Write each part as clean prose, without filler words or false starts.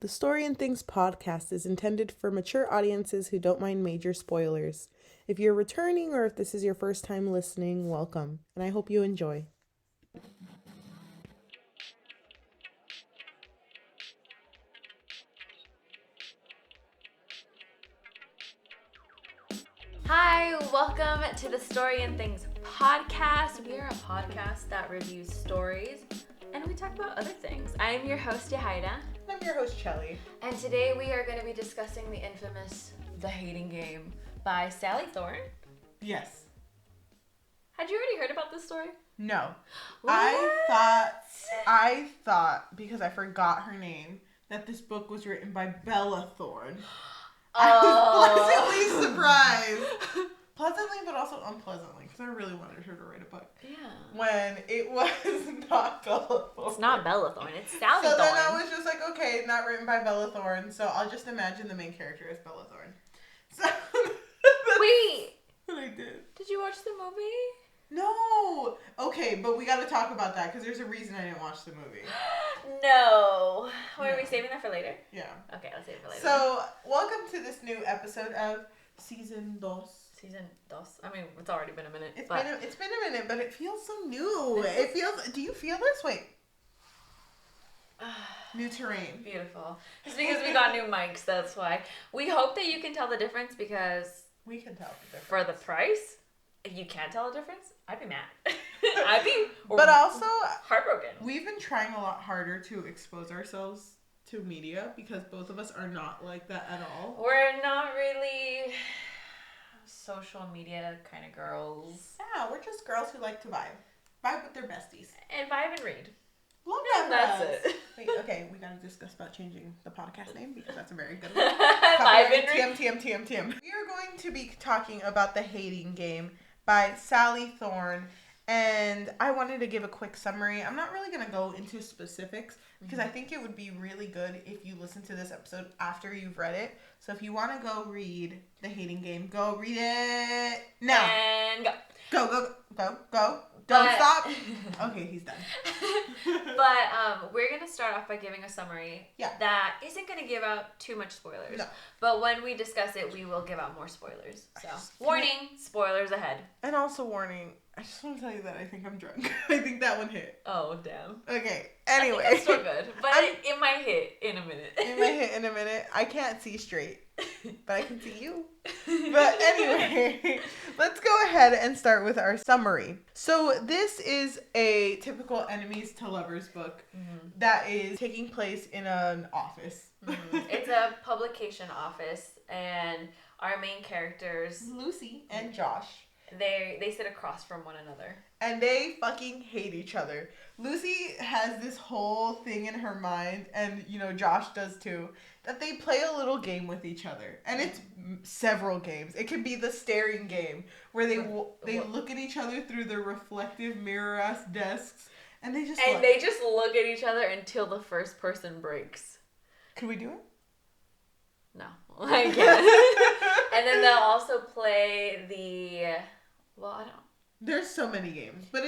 The Story and Things podcast is intended for mature audiences who don't mind major spoilers. If you're returning or if this is your first time listening, welcome, and I hope you enjoy. Hi, welcome to the Story and Things podcast. We are a podcast that reviews stories and we talk about other things. I am your host, Yajaira. I'm your host, Cheli. And today we are going to be discussing the infamous The Hating Game by Sally Thorne. Yes. Had you already heard about this story? No. What? I thought, because I forgot her name, that this book was written by Bella Thorne. I was pleasantly surprised. Pleasantly, but also unpleasantly, because I really wanted her to write a book. Yeah. When it was not Bella Thorne. It's not Bella Thorne, it's Sally Thorne. So then I was just like, okay, not written by Bella Thorne, so I'll just imagine the main character as Bella Thorne. So Wait! what I did. Did you watch the movie? No! Okay, but we gotta talk about that, because there's a reason I didn't watch the movie. No. Wait, No. Are we saving that for later? Yeah. Okay, let's save it for later. So, welcome to this new episode of Season 2. Season 2. I mean, it's already been a minute. It's been a minute, but it feels so new. Do you feel this? Wait. New terrain. Beautiful. It's because we got new mics, that's why. We hope that you can tell the difference because We can tell the difference. for the price, if you can't tell the difference, I'd be mad. I'd be But also, heartbroken. we've been trying a lot harder to expose ourselves to media because both of us are not like that at all. We're not really social media kind of girls. Yeah, we're just girls who like to vibe. Vibe with their besties. And vibe and read. Love Yeah, that. that's it. Wait, okay, we gotta discuss about changing the podcast name because that's a very good one. Vibe and read. TM. We are going to be talking about The Hating Game by Sally Thorne, and I wanted to give a quick summary. I'm not really going to go into specifics because I think it would be really good if you listen to this episode after you've read it. So if you want to go read The Hating Game, go read it now. And go. Don't stop. Okay, he's done. But we're going to start off by giving a summary that isn't going to give out too much spoilers. No. But when we discuss it, we will give out more spoilers. So, warning, spoilers ahead. And also warning, I just want to tell you that I think I'm drunk. I think that one hit. Oh, damn. Okay, anyway. I think that's still good. But it might hit in a minute. It might hit in a minute. I can't see straight, but I can see you. But anyway, let's go ahead and start with our summary. So this is a typical enemies to lovers book that is taking place in an office. It's a publication office, and our main characters, Lucy and Josh, they sit across from one another. and they fucking hate each other. Lucy has this whole thing in her mind, and Josh does too, that they play a little game with each other, and it's several games. It could be the staring game where they look at each other through their reflective mirror-ass desks, and they just look at each other until the first person breaks. Could we do it? No, I can't. And then they'll also play I don't. There's so many games, but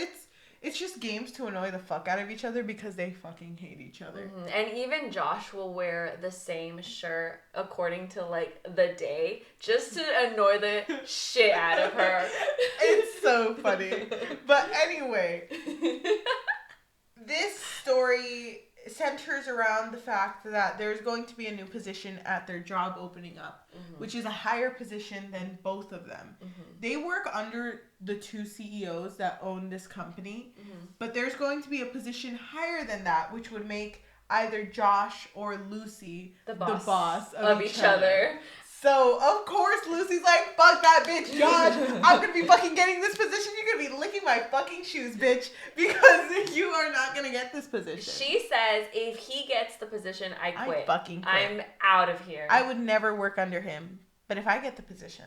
it's just games to annoy the fuck out of each other because they fucking hate each other. And even Josh will wear the same shirt according to the day just to annoy the shit out of her. It's so funny. But anyway, this story centers around the fact that there's going to be a new position at their job opening up, which is a higher position than both of them. They work under the two CEOs that own this company, but there's going to be a position higher than that, which would make either Josh or Lucy the boss of each other. So, of course, Lucy's like, fuck that bitch, Josh. I'm going to be fucking getting this position. You're going to be licking my fucking shoes, bitch, because you are not going to get this position. She says, if he gets the position, I quit. I fucking quit. I'm out of here. I would never work under him. But if I get the position,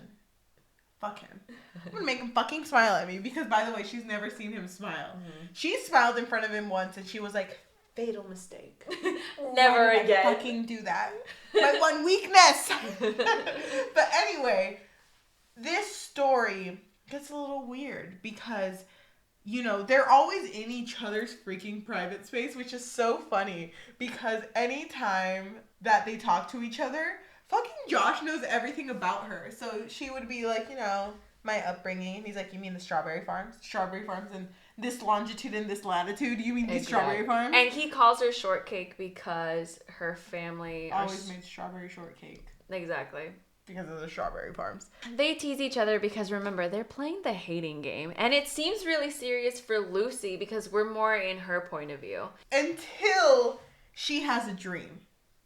fuck him. I'm going to make him fucking smile at me because, by the way, she's never seen him smile. She smiled in front of him once and she was like, fatal mistake. Never Why did again. I fucking do that. My one weakness. But anyway, this story gets a little weird because you know, they're always in each other's freaking private space, which is so funny because anytime that they talk to each other, fucking Josh knows everything about her. So she would be like, you know, my upbringing. And he's like, you mean the strawberry farms? Strawberry farms in this longitude and this latitude? You mean these strawberry farms? And he calls her shortcake because her family always made strawberry shortcake. Exactly. Because of the strawberry farms. They tease each other because, remember, they're playing the hating game. And it seems really serious for Lucy because we're more in her point of view. Until she has a dream.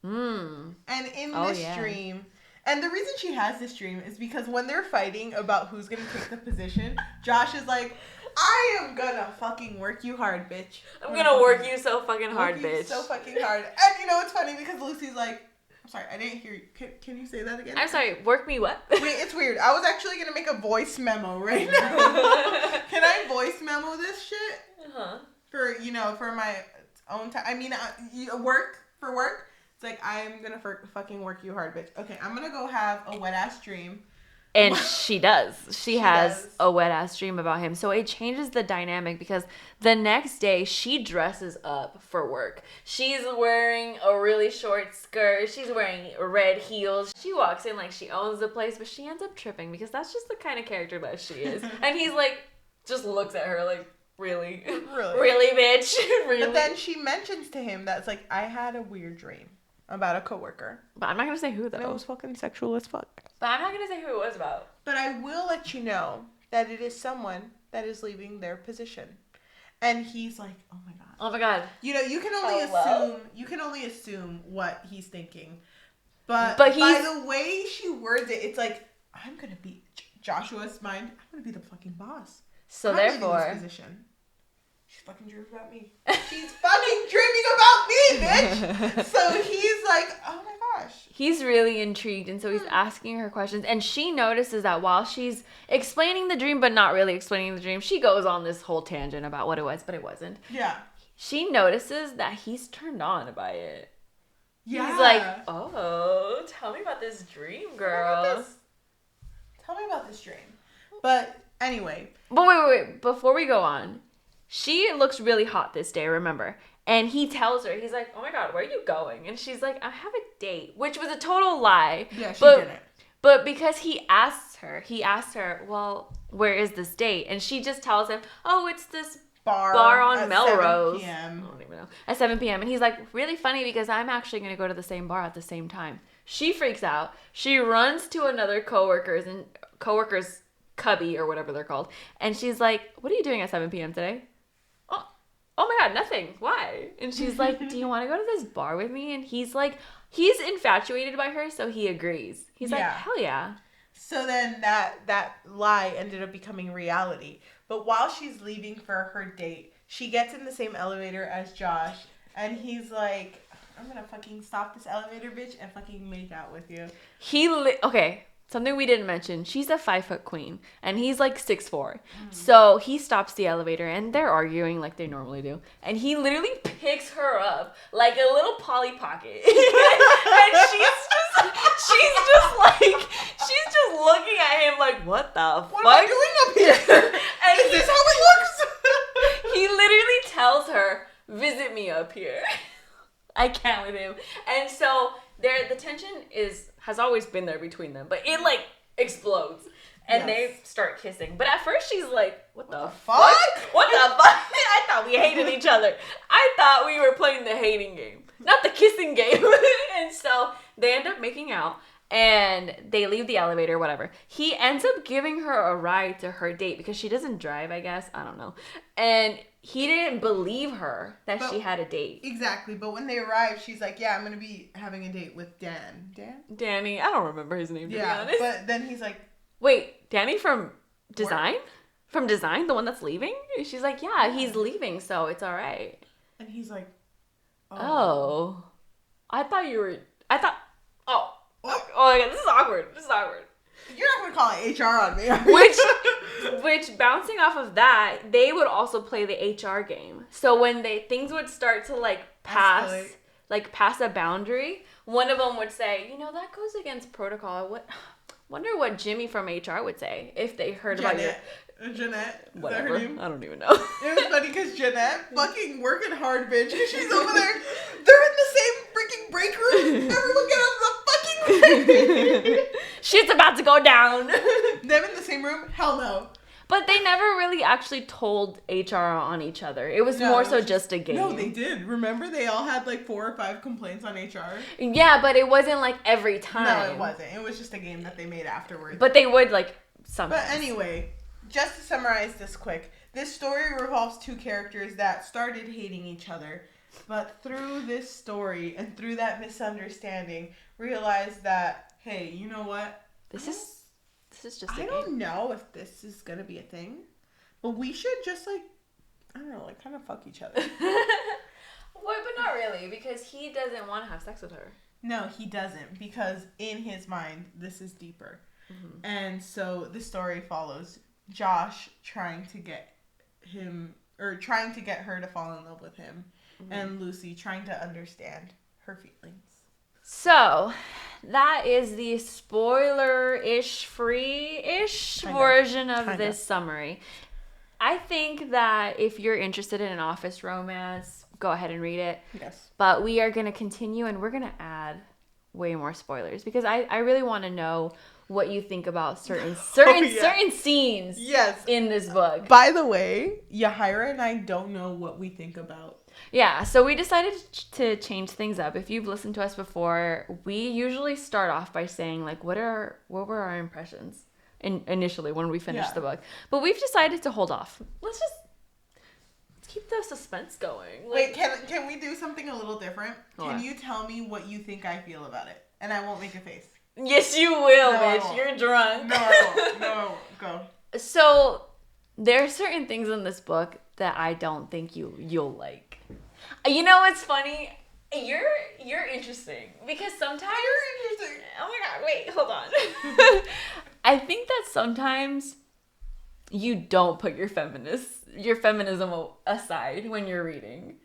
And in this dream, and the reason she has this dream is because when they're fighting about who's going to take the position, Josh is like, I am gonna fucking work you hard, bitch. I'm gonna work you so fucking hard, bitch. So fucking hard. And you know, it's funny because Lucy's like, I'm sorry, I didn't hear you. Can you say that again? I'm sorry, work me what? Wait, it's weird. I was actually going to make a voice memo right now. Can I voice memo this shit? Uh-huh. For, you know, for my own time. I mean, work. It's like, I'm going to fucking work you hard, bitch. Okay, I'm going to go have a wet-ass dream. And she does. She has a wet-ass dream about him. So it changes the dynamic because the next day, she dresses up for work. She's wearing a really short skirt. She's wearing red heels. She walks in like she owns the place, but she ends up tripping because that's just the kind of character that she is. And he's like, just looks at her like, really? Really, bitch? Really? But then she mentions to him that it's like, I had a weird dream about a coworker. But I'm not going to say who, though. And it was fucking sexual as fuck. But I'm not going to say who it was about. But I will let you know that it is someone that is leaving their position. And he's like, oh my god. Oh my god. You know, you can only assume what he's thinking. But by the way she words it, it's like, I'm going to be Joshua's mind. I'm going to be the fucking boss. So therefore, leaving this position. She fucking dreams about me. She's fucking dreaming about me, bitch. So he's like, oh my gosh. He's really intrigued, and so he's asking her questions. And she notices that while she's explaining the dream, but not really explaining the dream, she goes on this whole tangent about what it was, but it wasn't. Yeah. She notices that he's turned on by it. Yeah. He's like, oh, tell me about this dream, girl. Tell me about this dream. But anyway. But wait. Before we go on, she looks really hot this day, remember? And he tells her, he's like, oh my god, where are you going? And she's like, I have a date, which was a total lie. Yeah, she didn't. But because he asked her, well, where is this date? And she just tells him, oh, it's this bar on Melrose. 7 p.m. I don't even know. At 7 p.m. And he's like, really funny because I'm actually going to go to the same bar at the same time. She freaks out. She runs to another coworker's cubby or whatever they're called. And she's like, what are you doing at 7 p.m. today? Oh my god, nothing. Why? And she's like, do you want to go to this bar with me? And he's like, he's infatuated by her, so he agrees. He's like, hell yeah. So then that lie ended up becoming reality. But while she's leaving for her date, she gets in the same elevator as Josh, and he's like, I'm gonna fucking stop this elevator, bitch, and fucking make out with you. Okay. Something we didn't mention, she's a 5-foot queen, and he's like 6'4". So he stops the elevator, and they're arguing like they normally do. And he literally picks her up like a little Polly Pocket. And she's just looking at him like, what the fuck? What am I doing up here? And is this how it looks? He literally tells her, visit me up here. I can't with him. And so the tension has always been there between them, but it like explodes and they start kissing. But at first she's like, what the fuck? What the fuck? I thought we hated each other. I thought we were playing the hating game, not the kissing game. And so they end up making out and they leave the elevator, whatever. He ends up giving her a ride to her date because she doesn't drive, I guess. I don't know. And he didn't believe her that she had a date. Exactly. But when they arrive, she's like, yeah, I'm going to be having a date with Danny. I don't remember his name, to be honest. But then he's like... Wait, Danny from Design? From Design? The one that's leaving? She's like, yeah, he's leaving, so it's all right. And he's like, oh my god, this is awkward. You're not going to call it HR on me, Which, bouncing off of that, they would also play the HR game. So when things would start to, like, pass a boundary, one of them would say, that goes against protocol. Wonder what Jimmy from HR would say if they heard about your... Jeanette. Is Whatever. that her name? I don't even know. It was funny because Jeanette fucking working hard, bitch. Because she's over there. They're in the same freaking break room. Everyone get out of the fucking way. Shit's about to go down. Them in the same room? Hell no. But they never really actually told HR on each other. It was more so just a game. No, they did. Remember, they all had like 4 or 5 complaints on HR? Yeah, but it wasn't like every time. No, it wasn't. It was just a game that they made afterwards. But they would like sometimes. But anyway, just to summarize this quick, this story revolves 2 characters that started hating each other, but through this story and through that misunderstanding, realized that, hey, you know what? This is just a game. I don't know if this is gonna be a thing, but we should just like, I don't know, like kind of fuck each other. Well, but not really, because he doesn't want to have sex with her. No, he doesn't, because in his mind, this is deeper. Mm-hmm. And so the story follows Josh trying to get her to fall in love with him, mm-hmm. and Lucy trying to understand her feelings. So, that is the spoiler-ish, free-ish version of this summary. I think that if you're interested in an office romance, go ahead and read it. Yes. But we are going to continue, and we're going to add way more spoilers, because I really want to know what you think about certain scenes in this book. By the way, Yajaira and I don't know what we think about. Yeah, so we decided to change things up. If you've listened to us before, we usually start off by saying, like, what were our impressions initially when we finished the book. But we've decided to hold off. Let's keep the suspense going. Wait, can we do something a little different? What? Can you tell me what you think I feel about it? And I won't make a face. Yes, you will, bitch. You're drunk. No, I won't. No, I won't. Go. So, there are certain things in this book that I don't think you'll like. You know what's funny? You're interesting, because sometimes you're interesting. Oh my god! Wait, hold on. I think that sometimes you don't put your feminism aside when you're reading,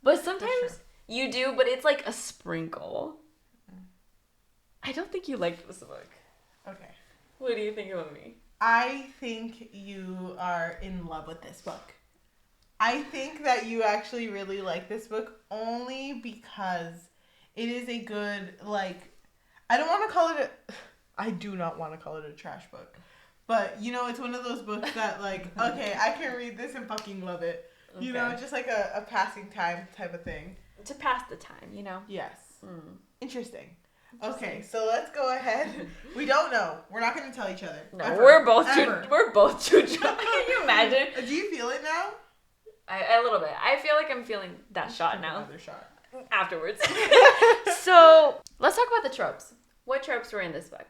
but sometimes you do. But it's like a sprinkle. I don't think you liked this book. Okay. What do you think about me? I think you are in love with this book. I think that you actually really like this book only because it is a good, like, I do not want to call it a trash book. But, you know, it's one of those books that, like, okay, I can read this and fucking love it. You know, just like a passing time type of thing. To pass the time, you know? Yes. Interesting. Okay, so let's go ahead. We don't know. We're not going to tell each other. No, we're both too drunk. Can you imagine? Do you feel it now? A little bit. I feel like I'm feeling that shot now. Another shot. Afterwards. So, let's talk about the tropes. What tropes were in this book?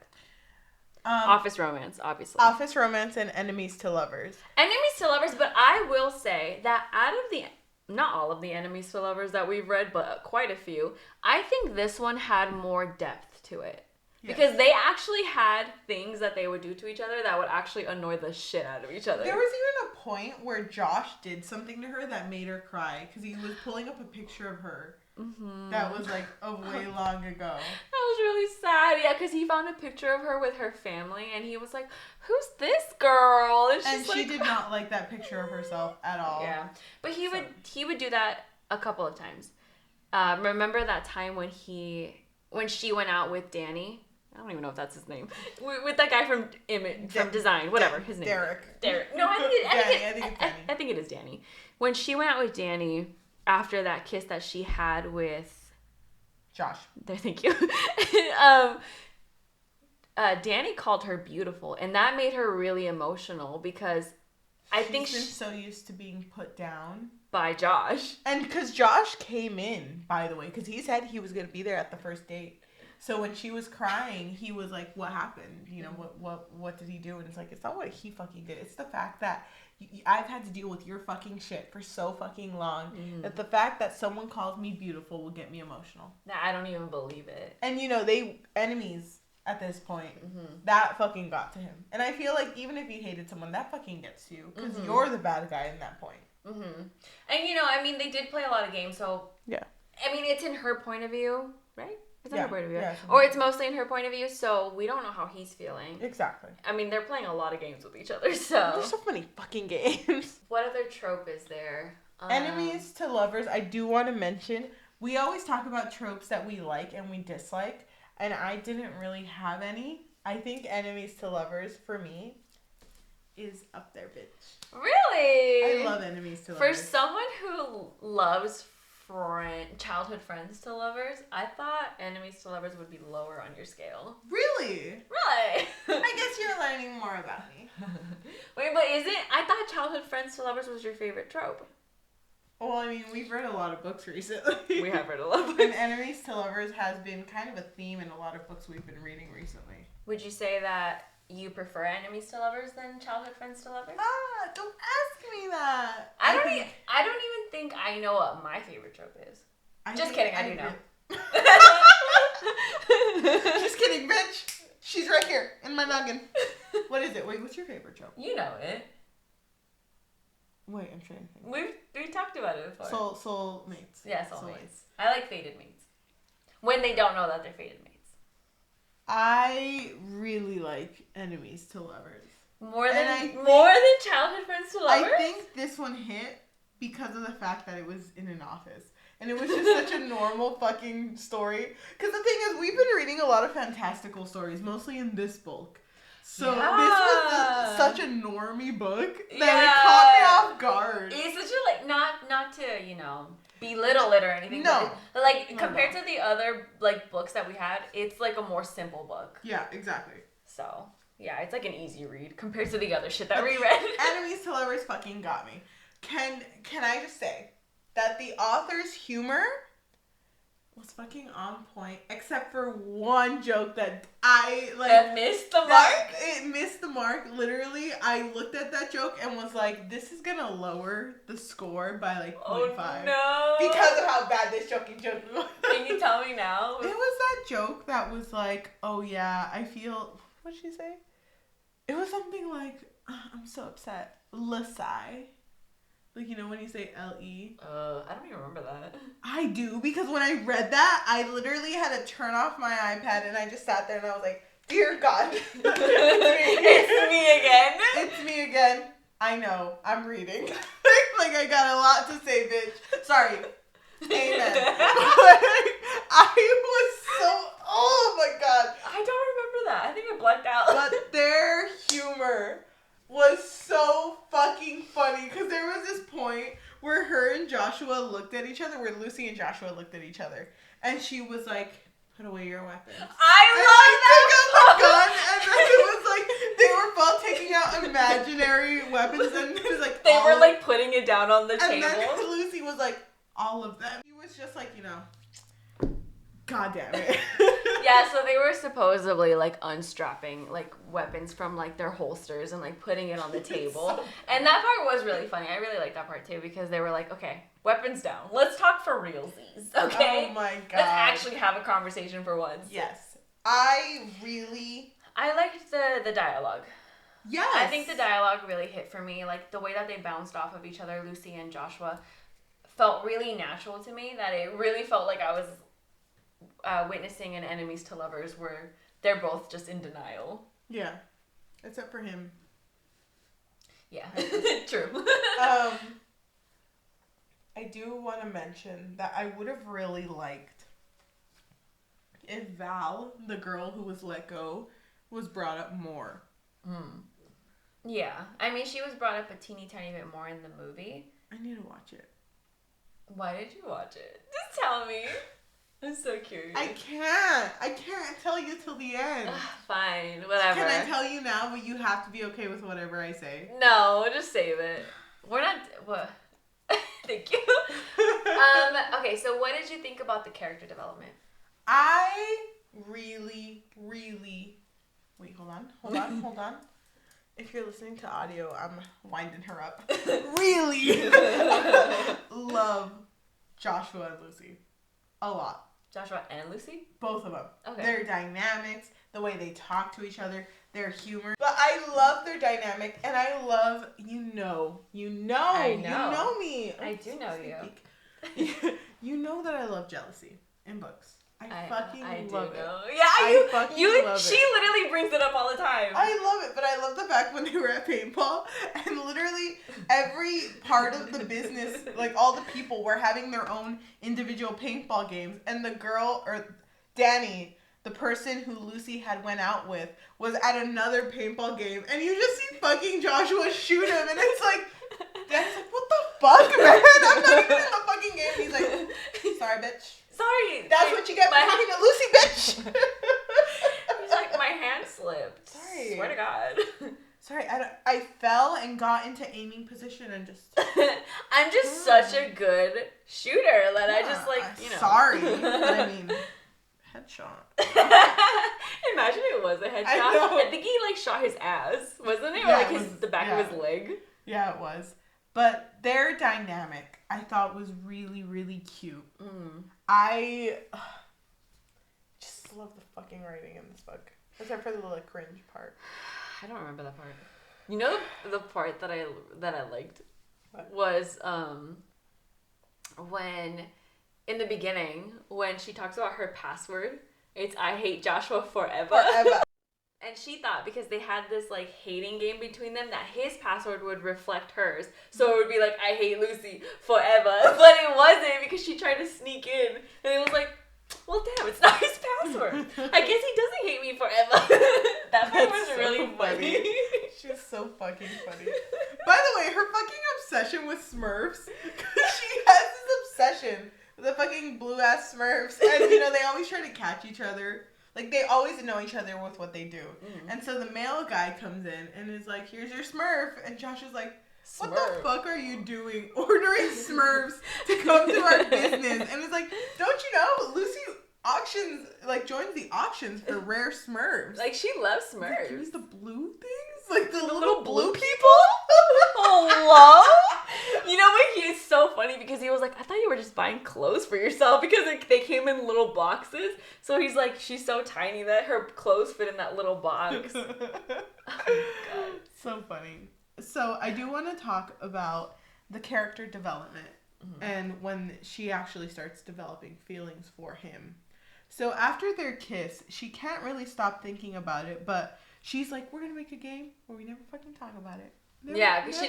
Office romance, obviously. Office romance and enemies to lovers. Enemies to lovers, but I will say that out of not all of the enemies to lovers that we've read, but quite a few, I think this one had more depth to it. Yes. Because they actually had things that they would do to each other that would actually annoy the shit out of each other. There was even a point where Josh did something to her that made her cry, because he was pulling up a picture of her. Mm-hmm. That was like a way long ago. That was really sad. Yeah, because he found a picture of her with her family, and he was like, "Who's this girl?" And she did not like that picture of herself at all. Yeah, but he would do that a couple of times. Remember that time when she went out with Danny? I don't even know if that's his name. With that guy from Design, whatever his name. Derek. No, I think it is Danny. When she went out with Danny, after that kiss that she had with Josh. Thank you. Danny called her beautiful, and that made her really emotional, because I think she's so used to being put down by Josh. And because Josh came in, by the way, because he said he was going to be there at the first date. So when she was crying, he was like, "What happened? You know, what did he do?" And it's like, it's not what he fucking did. It's the fact that I've had to deal with your fucking shit for so fucking long that the fact that someone calls me beautiful will get me emotional. I don't even believe it. And, you know, they enemies at this point. That fucking got to him. And I feel like even if you hated someone, that fucking gets to you, because you're the bad guy in that point. And, you know, I mean, they did play a lot of games, so... Yeah. I mean, it's in her point of view, right? It's in her point of view. Yeah, or it's mostly in her point of view, so we don't know how he's feeling. Exactly. I mean, they're playing a lot of games with each other, so. There's so many fucking games. What other trope is there? Enemies to lovers, I do want to mention, we always talk about tropes that we like and we dislike, and I didn't really have any. I think enemies to lovers, for me, is up there, bitch. Really? I love enemies to lovers. For someone who loves childhood friends to lovers, I thought enemies to lovers would be lower on your scale. Really? Right. I guess you're learning more about me. Wait, but I thought childhood friends to lovers was your favorite trope. Well, I mean, we've read a lot of books recently. We have read a lot of books. And enemies to lovers has been kind of a theme in a lot of books we've been reading recently. Would you say that you prefer enemies to lovers than childhood friends to lovers? Don't ask me that. I don't even think I know what my favorite trope is. Just kidding, I do know. Just kidding, bitch. She's right here in my noggin. What is it? Wait, what's your favorite trope? You know it. Wait, I'm trying to think. We talked about it before. Soul mates. Yeah, soul mates. I like fated mates. When they don't know that they're fated mates. I really like enemies to lovers. More than childhood friends to lovers? I think this one hit because of the fact that it was in an office. And it was just such a normal fucking story. Because the thing is, we've been reading a lot of fantastical stories, mostly in this book. So this was such a normie book that it caught me off guard. It's such a, not to, belittle it or anything. No. But compared to the other, books that we had, it's, a more simple book. Yeah, exactly. So, yeah, it's, an easy read compared to the other shit that we read. Enemies to lovers fucking got me. Can I just say that the author's humor was fucking on point, except for one joke that that missed the mark. It missed the mark. Literally, I looked at that joke and was like, "This is gonna lower the score by 0.5." Oh no! Because of how bad this joke was. Can you tell me now? It was that joke that was like, "Oh yeah, I feel." What did she say? It was something like, "I'm so upset." Lasai. Like, when you say L-E. I don't even remember that. I do, because when I read that, I literally had to turn off my iPad, and I just sat there, and I was like, dear God. It's me again. It's me again. I know. I'm reading. I got a lot to say, bitch. Sorry. Amen. I was so... Oh, my God. I don't remember that. I think I blacked out. But their humor was so fucking funny, because there was this point where her and Joshua looked at each other, where Lucy and Joshua looked at each other, and she was like, "Put away your weapons." I love that. Took out the gun, and then it was like they were both taking out imaginary weapons, and it was like they were putting it down on the table. And then Lucy was like, "All of them." He was just like, God damn it. Yeah, so they were supposedly unstrapping weapons from their holsters and putting it on the table. So and that part was really funny. I really liked that part too, because they were like, okay, weapons down. Let's talk for realsies, okay? Oh my God. Let's actually have a conversation for once. Yes. I liked the dialogue. Yes. I think the dialogue really hit for me. The way that they bounced off of each other, Lucy and Joshua, felt really natural to me, that it really felt like I was witnessing an enemies to lovers where they're both just in denial. Yeah. Except for him. Yeah. True. I do want to mention that I would have really liked if Val, the girl who was let go, was brought up more. Yeah. I mean, she was brought up a teeny tiny bit more in the movie. I need to watch it. Why did you watch it? Just tell me. I'm so curious. I can't tell you till the end. Fine, whatever. Can I tell you now, but you have to be okay with whatever I say? No, just save it. We're not... What? Thank you. Okay, so what did you think about the character development? I really... Wait, hold on. If you're listening to audio, I'm winding her up. Really love Joshua and Lucy. A lot. Joshua and Lucy? Both of them. Okay. Their dynamics, the way they talk to each other, their humor. But I love their dynamic, and I love, you know me. I do know you. You know that I love jealousy in books. I fucking I love do it. know. Yeah, she love literally brings it up all the time. I love it, but I love the fact when they were at paintball and literally every part of the business, like all the people were having their own individual paintball games, and the girl, or Danny, the person who Lucy had went out with, was at another paintball game, and you just see fucking Joshua shoot him, and it's like, Danny's like, what the fuck, man? I'm not even in the fucking game. And he's like, sorry, bitch. Sorry. That's what you get for talking to Lucy, bitch. He's like, my hand slipped. Sorry. Swear to God. Sorry, I fell and got into aiming position and just... I'm just such a good shooter that I just Sorry. I mean, headshot. Imagine it was a headshot. I think he shot his ass, wasn't it? Yeah, or the back of his leg. Yeah, it was. But their dynamic, I thought, was really, really cute. I just love the fucking writing in this book. Except for the little cringe part. I don't remember that part. You know the part that I liked was when in the beginning when she talks about her password, it's I hate Joshua forever. And she thought because they had this hating game between them that his password would reflect hers. So it would be I hate Lucy forever. But it wasn't because she tried to sneak in. And it was well, damn, it's not his password. I guess he doesn't hate me forever. That part was so really funny. She's so fucking funny. By the way, her fucking obsession with Smurfs. She has this obsession with the fucking blue ass Smurfs. And, they always try to catch each other. They always know each other with what they do. And so the male guy comes in and is like, here's your Smurf. And Josh is like, what the fuck are you doing ordering Smurfs to come to our business? And it's like, don't you know, Lucy auctions, joins the auctions for rare Smurfs. She loves Smurfs. Use the blue things? The little blue people? Hello? You know what? He is so funny because he was like, I thought you were just buying clothes for yourself because they came in little boxes. So he's like, she's so tiny that her clothes fit in that little box. Oh my God. So funny. So I do want to talk about the character development and when she actually starts developing feelings for him. So after their kiss, she can't really stop thinking about it, but she's like, we're going to make a game where we never fucking talk about it. Because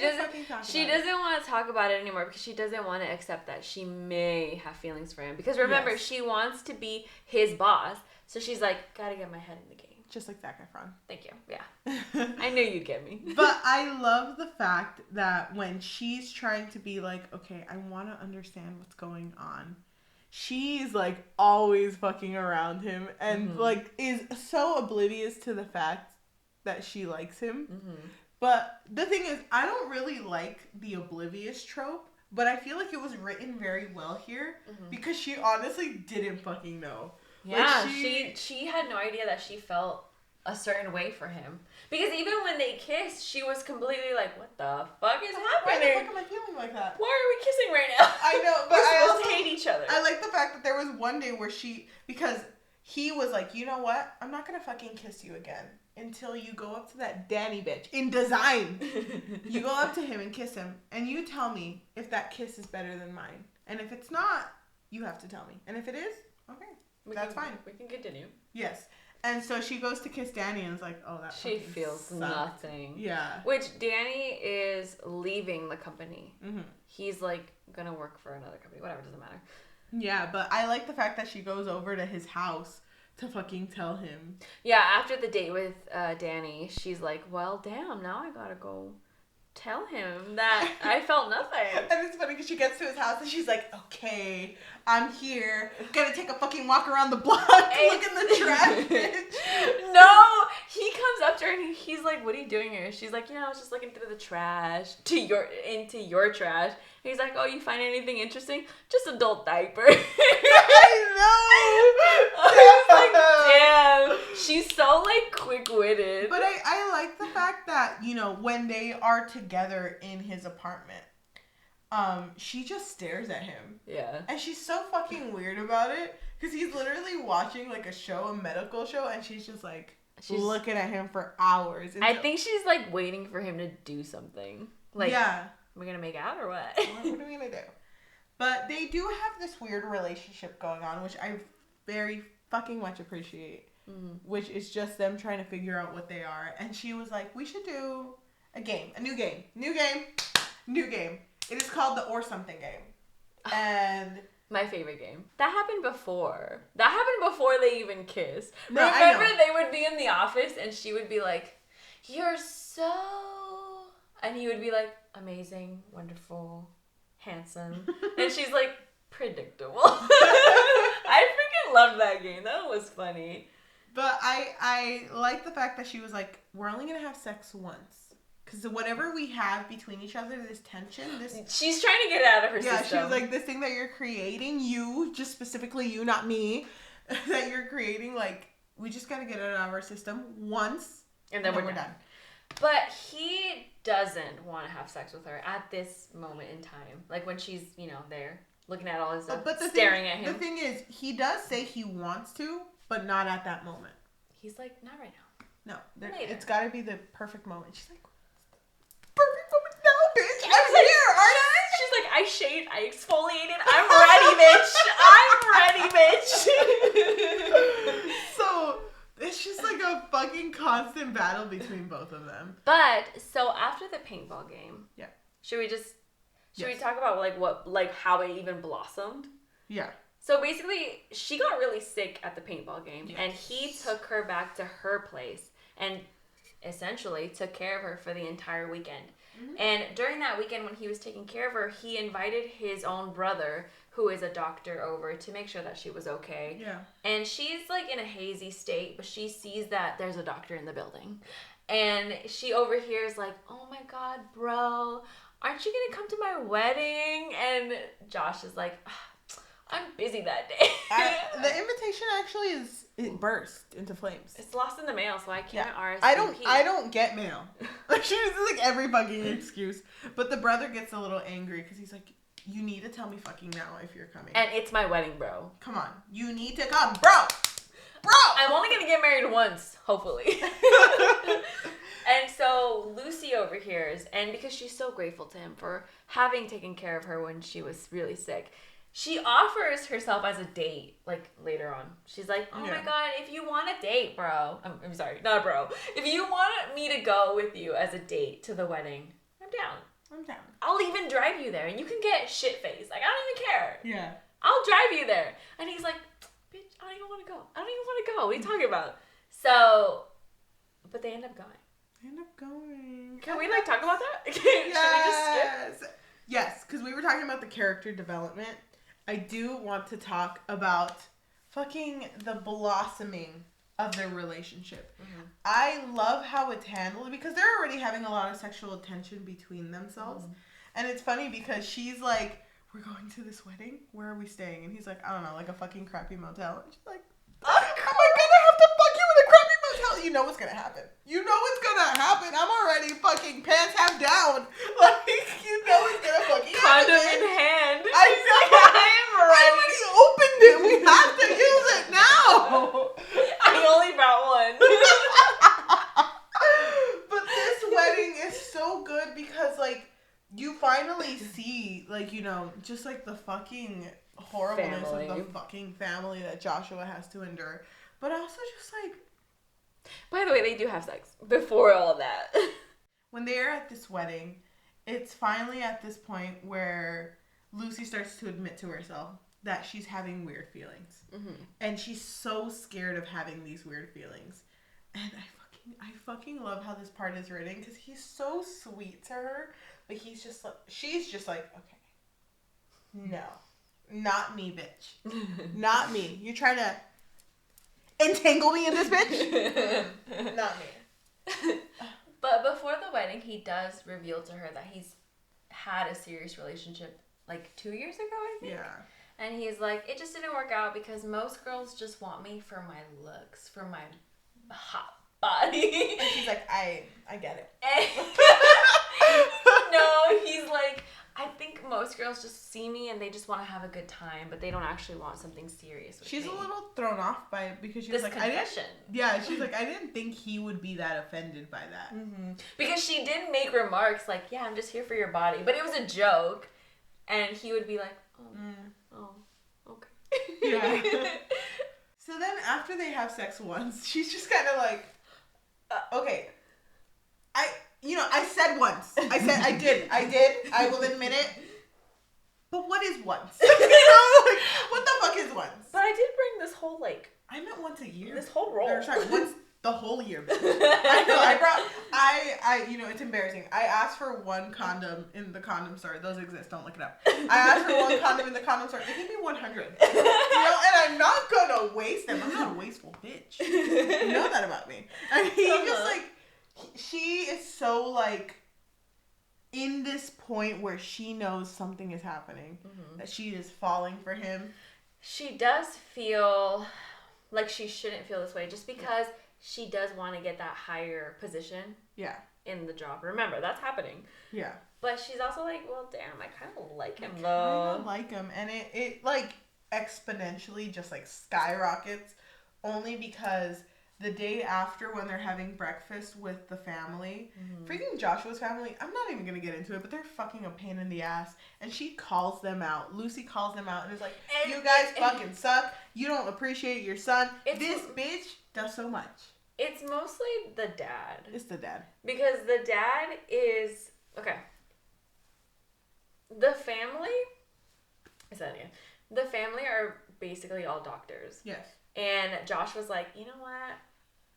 she doesn't want to talk about it anymore because she doesn't want to accept that she may have feelings for him. Because remember, she wants to be his boss. So she's like, gotta get my head in the game. Just like Zac Efron. Thank you. Yeah. I knew you'd get me. But I love the fact that when she's trying to be like, okay, I want to understand what's going on. She's always fucking around him and is so oblivious to the fact that she likes him. But the thing is, I don't really like the oblivious trope, but I feel like it was written very well here because she honestly didn't fucking know. Yeah, she had no idea that she felt a certain way for him. Because even when they kissed, she was completely like, what the fuck is happening? Why the fuck am I feeling like that? Why are we kissing right now? I know, but I also hate each other. I like the fact that there was one day where because he was like, you know what? I'm not going to fucking kiss you again until you go up to that Danny bitch in design. You go up to him and kiss him, and you tell me if that kiss is better than mine. And if it's not, you have to tell me. And if it is, okay. That's fine. We can continue. Yes. And so she goes to kiss Danny and is like, oh, that she feels sucked. nothing. Yeah. Which Danny is leaving the company. He's gonna work for another company. Whatever, doesn't matter. Yeah, but I like the fact that she goes over to his house to fucking tell him. Yeah, after the date with Danny, she's like, well, damn, now I gotta go tell him that I felt nothing. And it's funny because she gets to his house and she's like, okay, I'm here. Gonna take a fucking walk around the block. Look in the trash. No, he comes up to her and he's like, what are you doing here? She's like, I was just looking through the trash into your trash. And he's like, oh, you find anything interesting? Just adult diaper. I know. I was like, damn. She's so quick-witted. But I like the fact that, when they are together in his apartment, she just stares at him. Yeah. And she's so fucking weird about it because he's literally watching a medical show, and she's just looking at him for hours. And I think she's waiting for him to do something. Yeah. Are we gonna make out or what? What are we gonna do? But they do have this weird relationship going on, which I very fucking much appreciate, which is just them trying to figure out what they are. And she was like, we should do a game, a new game. It is called the Or Something game. And... my favorite game. That happened before. That happened before they even kissed. No, remember they would be in the office and she would be like, you're so... and he would be like, amazing, wonderful, handsome. And she's like, predictable. I freaking loved that game. That was funny. But I like the fact that she was like, we're only going to have sex once. Because whatever we have between each other, this tension, she's trying to get it out of her system. Yeah, she was like, this thing that you're creating, you, just specifically you, not me, that you're creating, like, we just got to get it out of our system once. And then we're done. But he doesn't want to have sex with her at this moment in time. Like, when she's, there, looking at all his stuff, staring at him. The thing is, he does say he wants to, but not at that moment. He's like, not right now. No. It's got to be the perfect moment. She's like, perfect moment now, bitch. I'm here, aren't I? She's like, I shaved, I exfoliated, I'm ready, bitch. I'm ready, bitch. So, it's just like a fucking constant battle between both of them. But, so after the paintball game, yeah. Should we talk about how it even blossomed? Yeah. So basically, she got really sick at the paintball game, and he took her back to her place and essentially took care of her for the entire weekend. And during that weekend when he was taking care of her, he invited his own brother, who is a doctor, over to make sure that she was okay. Yeah. And she's like in a hazy state, but she sees that there's a doctor in the building. And she overhears like, oh my God, bro, aren't you going to come to my wedding? And Josh is like, I'm busy that day. The invitation actually it burst into flames. It's lost in the mail, so I can't RSVP. I don't get mail. She uses like every fucking excuse. But the brother gets a little angry because he's like, you need to tell me fucking now if you're coming. And it's my wedding, bro. Come on. You need to come, bro. I'm only going to get married once, hopefully. And so Lucy overhears, and because she's so grateful to him for having taken care of her when she was really sick, she offers herself as a date, like, later on. She's like, oh my God, if you want a date, bro. I'm sorry, not bro. If you want me to go with you as a date to the wedding, I'm down. I'll even drive you there, and you can get shit-faced. Like, I don't even care. Yeah. I'll drive you there. And he's like, bitch, I don't even want to go. What are you talking about? So, but they end up going. Can we, talk about that? Should we just skip? Yes, because we were talking about the character development. I do want to talk about fucking the blossoming of their relationship. I love how it's handled because they're already having a lot of sexual attention between themselves. And it's funny because she's like, we're going to this wedding? Where are we staying? And he's like, I don't know, like a fucking crappy motel. And she's like, am I gonna have to fuck you in a crappy motel? You know what's gonna happen. I'm already fucking pants half down. Like, you know it's gonna fucking happen. Condom in hand. I already opened it. We have to use it now. I only brought one. But this wedding is so good because, like, you finally see, like, just, like, the fucking horribleness of the fucking family that Joshua has to endure. But also just, like... By the way, they do have sex before all that. When they're at this wedding, it's finally at this point where Lucy starts to admit to herself that she's having weird feelings. And she's so scared of having these weird feelings. And I fucking love how this part is written because he's so sweet to her. But she's just like, okay, no, not me, bitch. Not me. You're trying to entangle me in this bitch? Not me. But before the wedding, he does reveal to her that he's had a serious relationship like 2 years ago, I think. Yeah. And he's like, it just didn't work out because most girls just want me for my looks, for my hot body. And she's like, I get it. No, he's like, I think most girls just see me and they just want to have a good time, but they don't actually want something serious with She's me. a little thrown off by it because she's this like, confession. She's like, I didn't think he would be that offended by that. Because she did make remarks like, yeah, I'm just here for your body. But it was a joke. And he would be like, oh, okay. Yeah. So then after they have sex once, she's just kind of like, okay, I said once. I will admit it. But what is once? Like, what the fuck is once? But I did bring this whole, like... I meant once a year. This whole roll. Or, sorry, once the whole year. I it's embarrassing. I asked for one condom in the condom store. Those exist. Don't look it up. I asked for one condom in the condom store. They gave me 100. And I'm not gonna waste them. I'm not a wasteful bitch. You know that about me. I mean, just like, she is so like, in this point where she knows something is happening, that she is falling for him. She does feel like she shouldn't feel this way, just because she does want to get that higher position in the job. Remember, that's happening. Yeah. But she's also like, well, damn, I kind of like him, though. I kind of like him. And it like, exponentially just, like, skyrockets, only because the day after, when they're having breakfast with the family, freaking Joshua's family, I'm not even going to get into it, but they're fucking a pain in the ass. And she calls them out. Lucy calls them out and is like, you guys fucking suck. You don't appreciate your son. This bitch does so much. It's mostly the dad. It's the dad. Because the dad is... Okay. The family... Is that again? The family are basically all doctors. Yes. And Josh was like, you know what?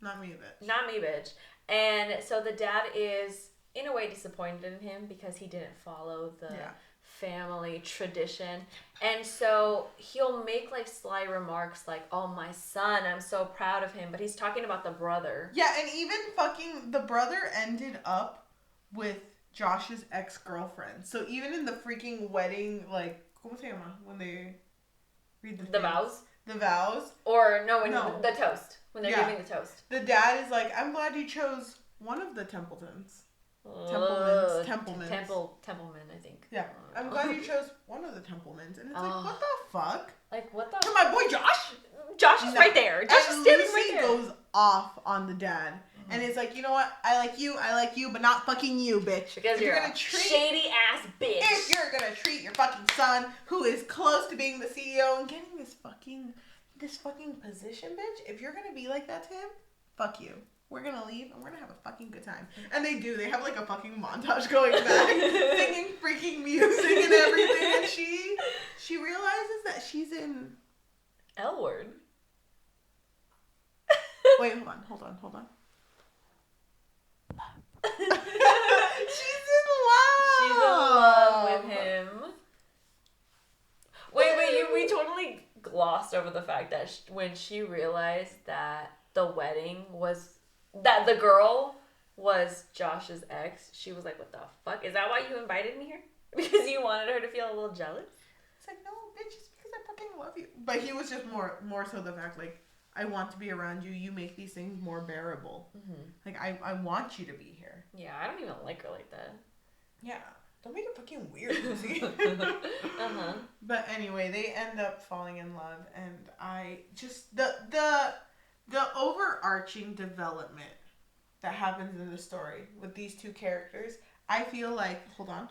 Not me, bitch. Not me, bitch. And so the dad is, in a way, disappointed in him because he didn't follow the family tradition. And so he'll make, like, sly remarks like, oh, my son, I'm so proud of him. But he's talking about the brother. Yeah, and even fucking the brother ended up with Josh's ex-girlfriend. So even in the freaking wedding, like, ¿cómo se llama? When they read the vows? The vows. Or, the toast. When they're giving the toast. The dad is like, I'm glad you chose one of the Templetons. Templemans, I think. Yeah. I'm glad you chose one of the Templemans. And it's like, what the fuck? Like, what the... To my boy Josh? Josh is right there. Josh is standing right there. Lucy goes off on the dad. And it's like, you know what? I like you, but not fucking you, bitch. Because you're a shady-ass bitch. If you're gonna treat your fucking son, who is close to being the CEO and getting this fucking position, bitch, if you're gonna be like that to him, fuck you. We're gonna leave and we're gonna have a fucking good time. And they do. They have like a fucking montage going back, singing freaking music and everything. And she realizes that she's in L Word. Wait, hold on. She's in love. She's in love with him. Wait, we totally glossed over the fact that when she realized that the wedding was, that the girl was Josh's ex, she was like, what the fuck? Is that why you invited me here? Because you wanted her to feel a little jealous? It's like, no, bitch, it's because I fucking love you. But he was just more so the fact, like, I want to be around you. You make these things more bearable. Like, I want you to be here. Yeah, I don't even like her like that. Yeah. Don't make it fucking weird, Lucy. But anyway, they end up falling in love, and I just the overarching development that happens in the story with these two characters, I feel like hold on.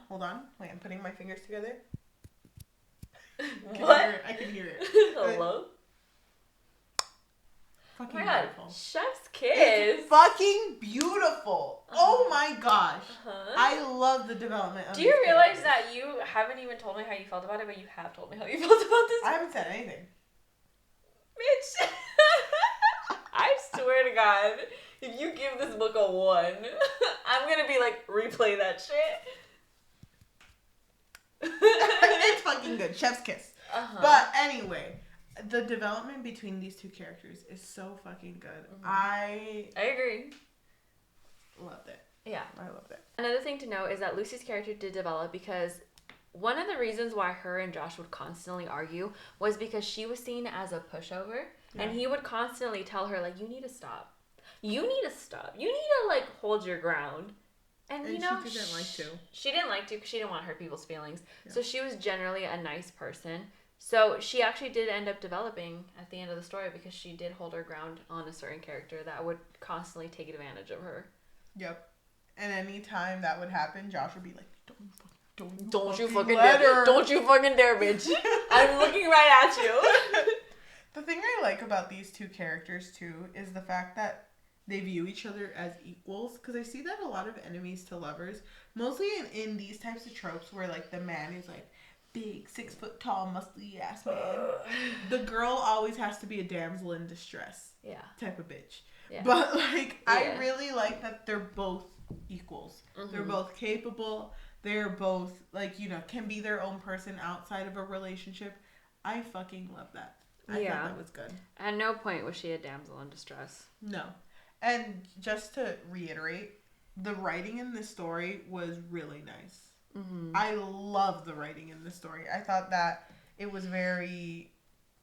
Wait, I'm putting my fingers together. I can hear it. Hello? Fucking oh my God. beautiful. Chef's kiss. It's fucking beautiful. Oh my gosh. I love the development of Do you realize that you haven't even told me how you felt about it, but you have told me how you felt about this? I haven't said anything. Bitch. I swear to God, if you give this book a 1, I'm gonna be like, replay that shit. It's fucking good. Chef's kiss. But anyway, the development between these two characters is so fucking good. I agree. Loved it. Yeah. I loved it. Another thing to note is that Lucy's character did develop because one of the reasons why her and Josh would constantly argue was because she was seen as a pushover. Yeah. And he would constantly tell her, like, you need to stop. You need to stop. You need to, like, hold your ground. And you know, she didn't like to. She didn't like to because she didn't want to hurt people's feelings. Yeah. So she was generally a nice person. So she actually did end up developing at the end of the story because she did hold her ground on a certain character that would constantly take advantage of her. Yep. And any time that would happen, Josh would be like, don't you fucking dare. Don't you fucking dare, bitch. I'm looking right at you. The thing I like about these two characters, too, is the fact that they view each other as equals. Because I see that a lot of enemies to lovers, mostly in these types of tropes where, like, the man is, like, big, 6 foot tall, muscly ass man. The girl always has to be a damsel in distress. Yeah. Type of bitch. Yeah. But, like, I really like that they're both equals. Mm-hmm. They're both capable. They're both, like, you know, can be their own person outside of a relationship. I fucking love that. I thought that was good. At no point was she a damsel in distress. No. And just to reiterate, the writing in this story was really nice. Mm-hmm. I love the writing in this story. I thought that it was very,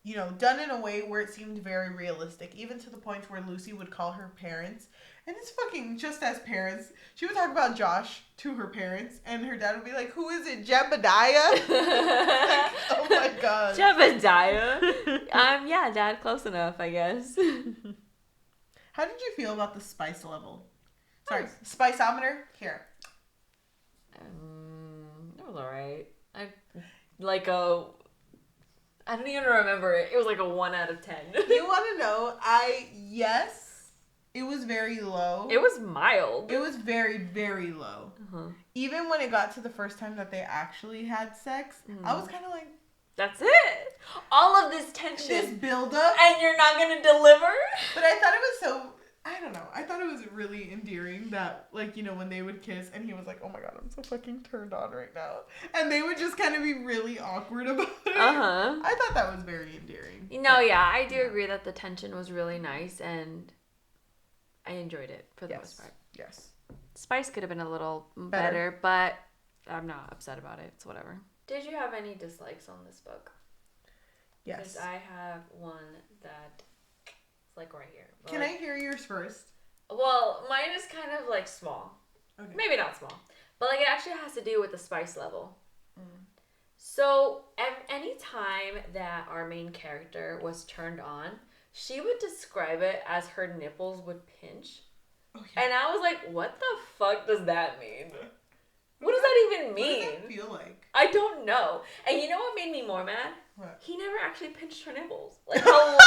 you know, done in a way where it seemed very realistic, even to the point where Lucy would call her parents. And it's fucking just as parents. She would talk about Josh to her parents, and her dad would be like, "Who is it, Jebediah?" Like, oh my god. Jebediah? Yeah, Dad, close enough, I guess. How did you feel about the spice level? Sorry, spiceometer? Here. It was alright. I don't even remember it. It was like a 1 out of 10. You want to know? Yes. It was very low. It was mild. It was very, very low. Uh-huh. Even when it got to the first time that they actually had sex, I was kind of like... That's it? All of this tension. This build-up. And you're not going to deliver? But I thought it was so... I don't know. I thought it was really endearing that, like, you know, when they would kiss and he was like, "Oh my god, I'm so fucking turned on right now." And they would just kind of be really awkward about it. Uh-huh. I thought that was very endearing. No, yeah, I do agree that the tension was really nice and... I enjoyed it for the most part. Yes. Spice could have been a little better, but I'm not upset about it. It's whatever. Did you have any dislikes on this book? Yes. Because I have one that it's like right here. Can I hear yours first? Well, mine is kind of like small. Okay. Maybe not small. But like it actually has to do with the spice level. So any time that our main character was turned on, she would describe it as her nipples would pinch. Oh, yeah. And I was like, what the fuck does that mean? What does that even mean? What does that feel like? I don't know. And you know what made me more mad? What? He never actually pinched her nipples. Like, hello?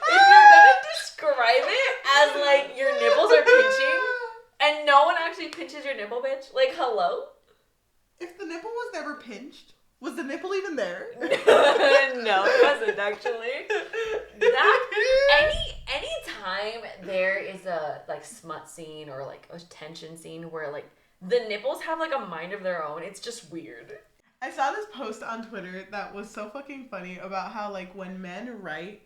If you're gonna describe it as, like, your nipples are pinching, and no one actually pinches your nipple, bitch, like, hello? If the nipple was never pinched, was the nipple even there? No, it wasn't, actually. Any time there is a, like, smut scene or, like, a tension scene where, like, the nipples have, like, a mind of their own, it's just weird. I saw this post on Twitter that was so fucking funny about how, like, when men write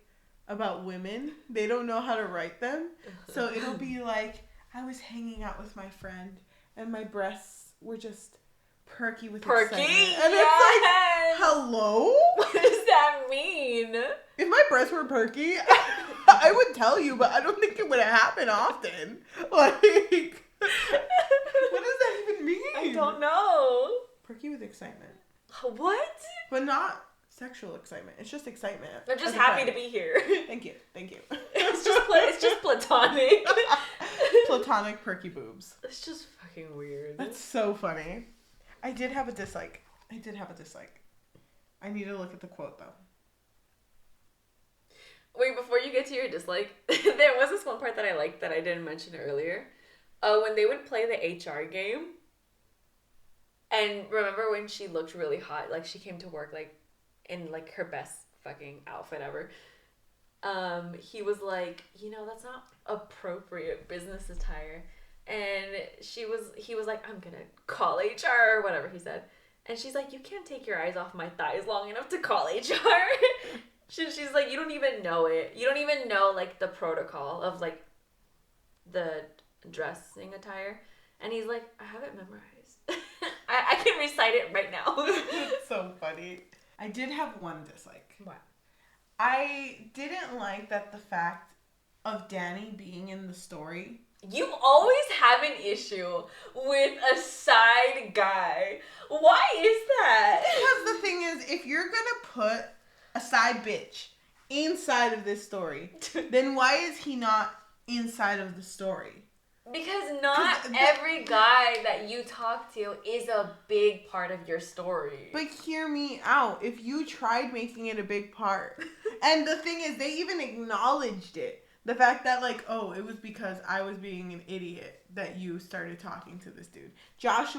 about women, they don't know how to write them. So it'll be like, I was hanging out with my friend and my breasts were just perky with excitement. And it's like, hello? What does that mean? If my breasts were perky, I would tell you, but I don't think it would happen often. Like, what does that even mean? I don't know. Perky with excitement. What? But not sexual excitement. It's just excitement. I'm just happy to be here. Thank you. It's just platonic. Platonic perky boobs. It's just fucking weird. That's so funny. I did have a dislike. I need to look at the quote, though. Wait, before you get to your dislike, there was this one part that I liked that I didn't mention earlier. When they would play the HR game. And remember when she looked really hot? Like, she came to work, like, in, like, her best fucking outfit ever. He was like, you know, that's not appropriate business attire. And he was like, I'm gonna call HR or whatever he said. And she's like, you can't take your eyes off my thighs long enough to call HR. She's like, you don't even know it. You don't even know, like, the protocol of, like, the dressing attire. And he's like, I have it memorized. I can recite it right now. It's so funny. I did have one dislike. What? I didn't like that the fact of Danny being in the story. You always have an issue with a side guy. Why is that? Because the thing is, if you're gonna put a side bitch inside of this story, then why is he not inside of the story? Because not every guy that you talk to is a big part of your story. But hear me out. If you tried making it a big part And the thing is, they even acknowledged it. The fact that, like, oh, it was because I was being an idiot that you started talking to this dude. Josh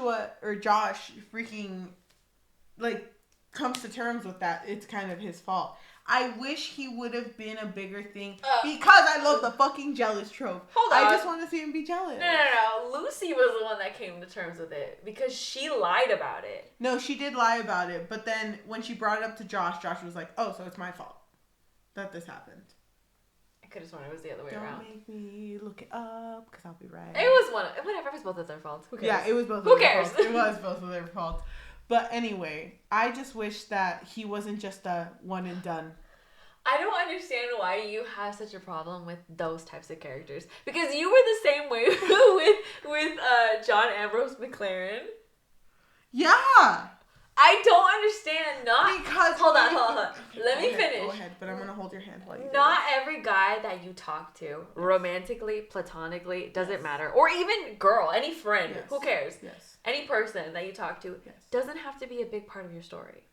freaking, like, comes to terms with that. It's kind of his fault. I wish he would have been a bigger thing because I love the fucking jealous trope. Hold on. I just want to see him be jealous. No. Lucy was the one that came to terms with it because she lied about it. No, she did lie about it, but then when she brought it up to Josh was like, oh, so it's my fault that this happened. I could have sworn it was the other way around. Don't make me look it up because I'll be right. It was whatever, it was both of their faults. Who cares? Yeah, it was both Who of their cares? faults. It was both of their faults. But anyway, I just wish that he wasn't just a one and done. I don't understand why you have such a problem with those types of characters. Because you were the same way with John Ambrose McLaren. Yeah. I don't understand. Hold on. Let me finish. Go ahead, but I'm gonna hold your hand while you do Not every guy that you talk to, romantically, platonically, doesn't matter. Or even girl, any friend, who cares? Yes. Any person that you talk to doesn't have to be a big part of your story.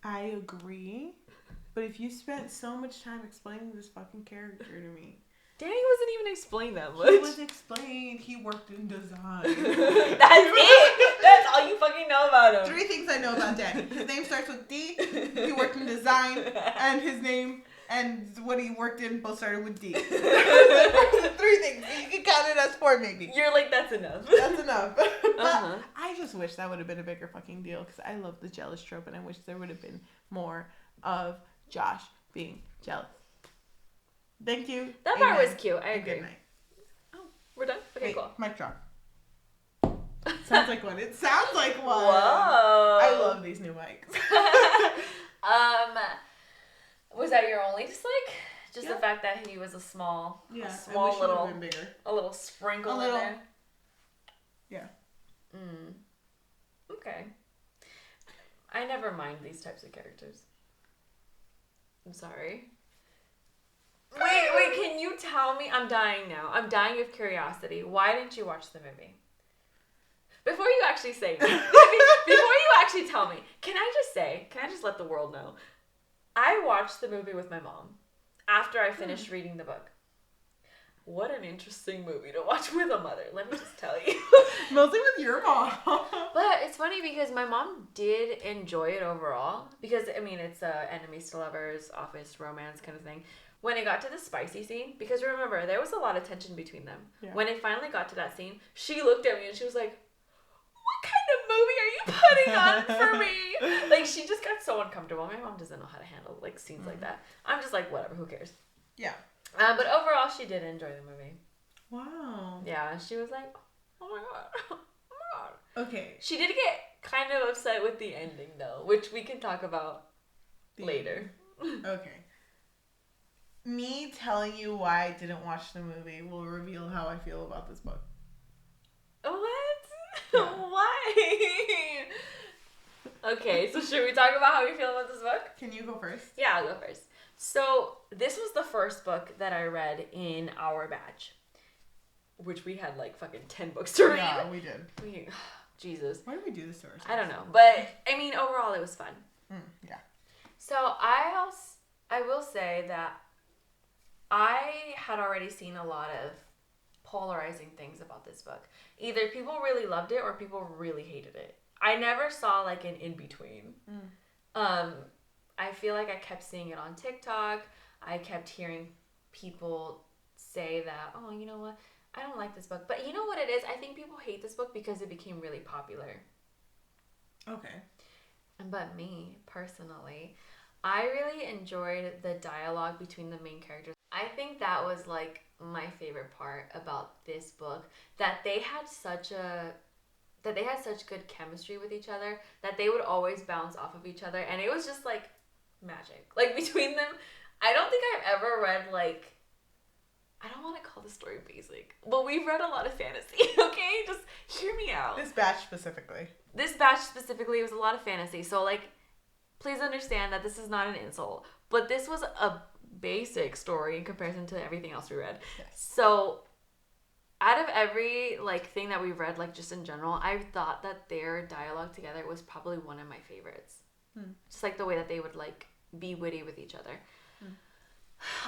I agree. But if you spent so much time explaining this fucking character to me. Danny wasn't even explained that much. He was explained. He worked in design. That's it. That's all you fucking know about him. 3 things I know about Danny. His name starts with D. He worked in design. And his name and what he worked in both started with D. 3 things. You can count it as 4 maybe. You're like, that's enough. That's enough. But I just wish that would have been a bigger fucking deal because I love the jealous trope and I wish there would have been more of Josh being jealous. Thank you. That part was cute. I agree. Good night. Oh, we're done? Okay, cool. Mic drop. Sounds like one. It sounds like one. Whoa. I love these new mics. Was that your only dislike? Just the fact that he was a small little, been bigger. A little sprinkle in there. Yeah. Okay. I never mind these types of characters. I'm sorry. Wait, can you tell me? I'm dying now. I'm dying of curiosity. Why didn't you watch the movie? Before you actually say me, before you actually tell me, can I just let the world know? I watched the movie with my mom after I finished reading the book. What an interesting movie to watch with a mother, let me just tell you. Mostly with your mom. But it's funny because my mom did enjoy it overall. Because, I mean, it's enemies to lovers, office, romance kind of thing. When it got to the spicy scene, because remember, there was a lot of tension between them. Yeah. When it finally got to that scene, she looked at me and she was like, what kind of movie are you putting on for me? Like, she just got so uncomfortable. My mom doesn't know how to handle, like, scenes like that. I'm just like, whatever, who cares? Yeah. But overall, she did enjoy the movie. Wow. Yeah, she was like, oh my god. Oh my god. Okay. She did get kind of upset with the ending, though, which we can talk about later. Okay. Me telling you why I didn't watch the movie will reveal how I feel about this book. What? Yeah. Why? Okay, so should we talk about how we feel about this book? Can you go first? Yeah, I'll go first. So, this was the first book that I read in our batch. Which we had like fucking 10 books to read. Yeah, we did. Jesus. Why did we do this to ourselves? I don't know. But, I mean, overall it was fun. Yeah. So, I will say that I had already seen a lot of polarizing things about this book. Either people really loved it or people really hated it. I never saw like an in-between. I feel like I kept seeing it on TikTok. I kept hearing people say that, oh, you know what? I don't like this book. But you know what it is? I think people hate this book because it became really popular. Okay. But me, personally, I really enjoyed the dialogue between the main characters. I think that was like my favorite part about this book, that they had such good chemistry with each other, that they would always bounce off of each other, and it was just like magic. Like between them, I don't think I've ever read like, I don't want to call the story basic, but we've read a lot of fantasy, okay? Just hear me out. This batch specifically was a lot of fantasy, so like, please understand that this is not an insult, but this was a basic story in comparison to everything else we read. Yes. So out of every like thing that we read, like just in general, I thought that their dialogue together was probably one of my favorites. Just like the way that they would like be witty with each other.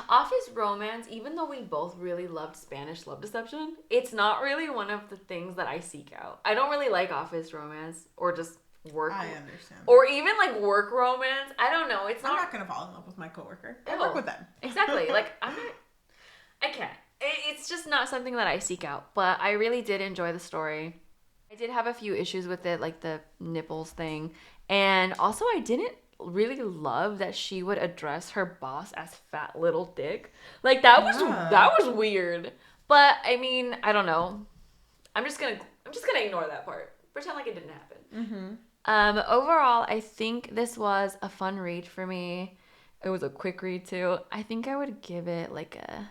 Office romance, even though we both really loved Spanish Love Deception, it's not really one of the things that I seek out. I don't really like office romance or just work. I understand. Or even like work romance. I don't know. I'm not gonna fall in love with my coworker. I work with them. Exactly. Like I can't. It's just not something that I seek out. But I really did enjoy the story. I did have a few issues with it, like the nipples thing, and also I didn't really love that she would address her boss as fat little dick. Like that was weird. But I mean, I don't know. I'm just gonna ignore that part. Pretend like it didn't happen. Overall, I think this was a fun read for me. It was a quick read too. I think I would give it like a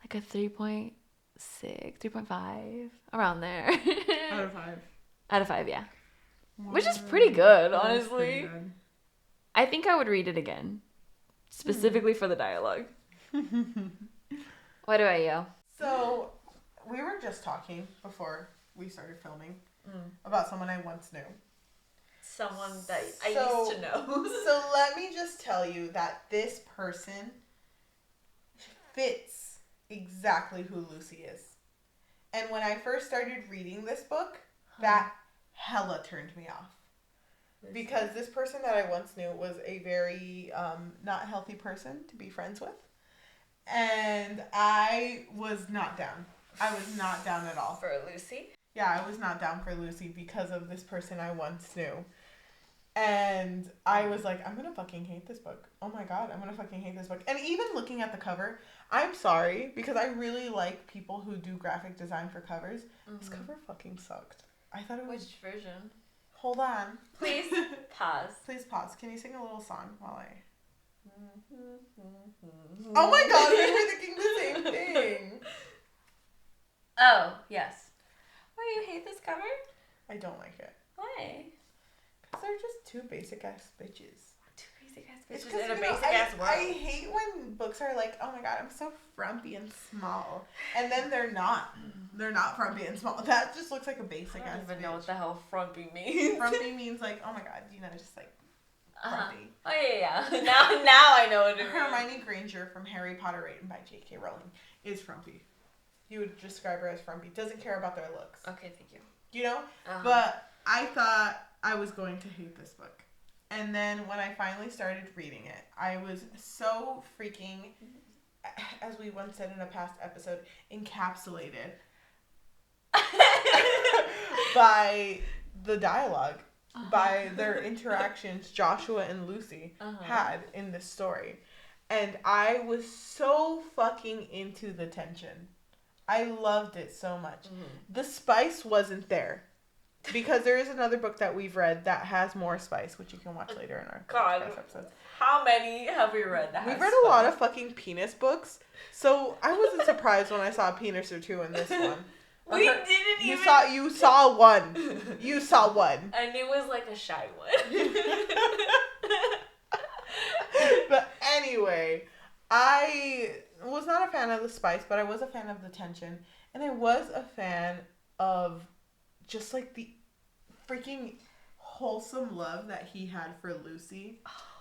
3.6, 3.5, around there. Out of 5. Out of 5, yeah. Wow. Which is pretty good, honestly. Pretty good. I think I would read it again. Specifically for the dialogue. What about you? So, we were just talking before we started filming about someone I once knew. Someone that I used to know. So let me just tell you that this person fits exactly who Lucy is. And when I first started reading this book, that hella turned me off. Because this person that I once knew was a very not healthy person to be friends with. And I was not down. I was not down at all. For Lucy? Yeah, I was not down for Lucy because of this person I once knew. And I was like, I'm going to fucking hate this book. Oh my God, I'm going to fucking hate this book. And even looking at the cover, I'm sorry, because I really like people who do graphic design for covers. This cover fucking sucked. I thought it was... Which version? Hold on. Please pause. Please pause. Can you sing a little song while I... Oh my God, we were thinking the same thing. Oh, yes. Why do you hate this cover? I don't like it. Why? Because they're just two basic ass bitches. Two basic ass bitches in a basic ass world. I hate when books are like, oh my God, I'm so frumpy and small. And then they're not. They're not frumpy and small. That just looks like a basic ass bitch. I don't even know what the hell frumpy means. Frumpy means like, oh my God, just like frumpy. Oh yeah. Now I know what it means. Hermione Granger from Harry Potter written by J.K. Rowling is frumpy. You would describe her as frumpy. Doesn't care about their looks. Okay, thank you. But I thought I was going to hate this book. And then when I finally started reading it, I was so freaking, as we once said in a past episode, encapsulated by the dialogue, by their interactions Joshua and Lucy had in this story. And I was so fucking into the tension. I loved it so much. The spice wasn't there. Because there is another book that we've read that has more spice, which you can watch later in our episodes. How many have we read that We've read a lot of fucking penis books. So I wasn't surprised when I saw a penis or two in this one. We didn't even... You saw one. You saw one. And it was like a shy one. But anyway, I was not a fan of the spice, but I was a fan of the tension. And I was a fan of just like the freaking wholesome love that he had for Lucy.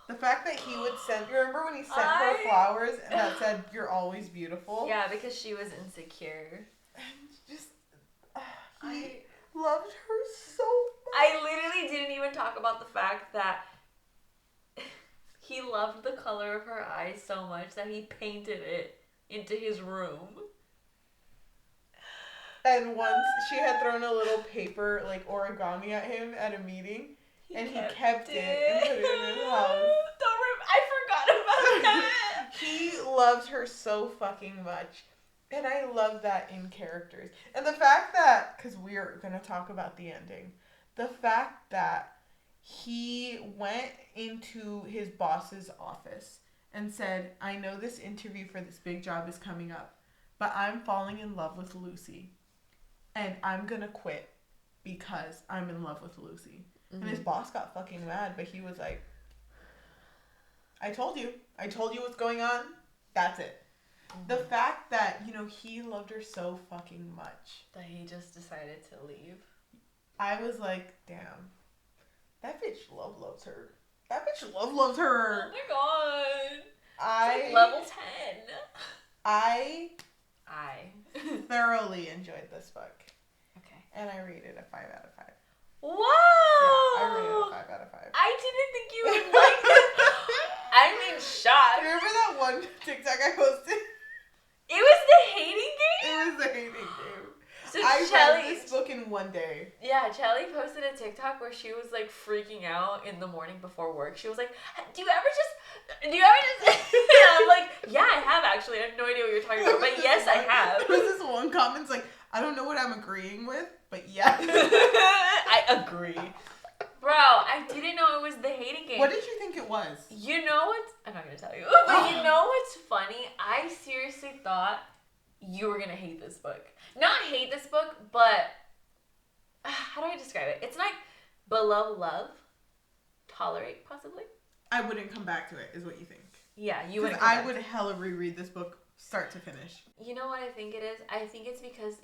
The fact that he would send... Remember when he sent her flowers and that said, "You're always beautiful"? Yeah, because she was insecure. And just... he loved her so much. I literally didn't even talk about the fact that he loved the color of her eyes so much that he painted it into his room. And once she had thrown a little paper, like origami at him at a meeting, and he kept it and put it in his house. I forgot about that. He loved her so fucking much. And I love that in characters. And the fact that, because we're going to talk about the ending, the fact that he went into his boss's office and said, "I know this interview for this big job is coming up, but I'm falling in love with Lucy. And I'm going to quit because I'm in love with Lucy." And his boss got fucking mad, but he was like, I told you what's going on. That's it. The fact that, he loved her so fucking much. That he just decided to leave. I was like, damn. That bitch loves her. That bitch loves her. Oh my God. It's like level 10. I thoroughly enjoyed this book. Okay. And I rated it a 5 out of 5. Whoa! Yeah, I rated it a 5 out of 5. I didn't think you would like this. I'm in shock. Remember that one TikTok I posted? It was the hating game? It was the hating game. So I read this book in one day. Yeah, Cheli posted a TikTok where she was like freaking out in the morning before work. She was like, do you ever just and I'm like, yeah, I have actually. I have no idea what you're talking about. But yes, I have. There was this one comment like, I don't know what I'm agreeing with, but yeah. I agree. Bro, I didn't know it was the hating game. What did you think it was? You know what's... I'm not going to tell you. But you know what's funny? I seriously thought you were going to hate this book. Not hate this book, but... How do I describe it? It's like below love. Tolerate, possibly. I wouldn't come back to it, is what you think. Yeah, you wouldn't. I would hella reread this book start to finish. You know what I think it is? I think it's because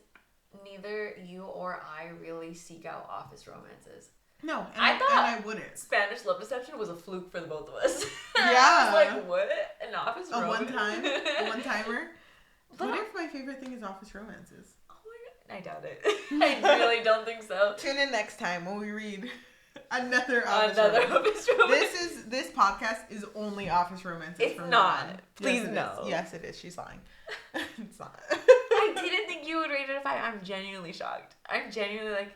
neither you or I really seek out office romances. No, I wouldn't. Spanish Love Deception was a fluke for the both of us. Yeah. I was like, what? An office romance? A one-timer? What if my favorite thing is office romances? Oh my god. I doubt it. I really don't think so. Tune in next time when we read another office romance. This podcast is only office romances. It's not. Please no. Yes, it is. She's lying. It's not. I didn't think you would rate it a 5. I'm genuinely shocked. I'm genuinely like...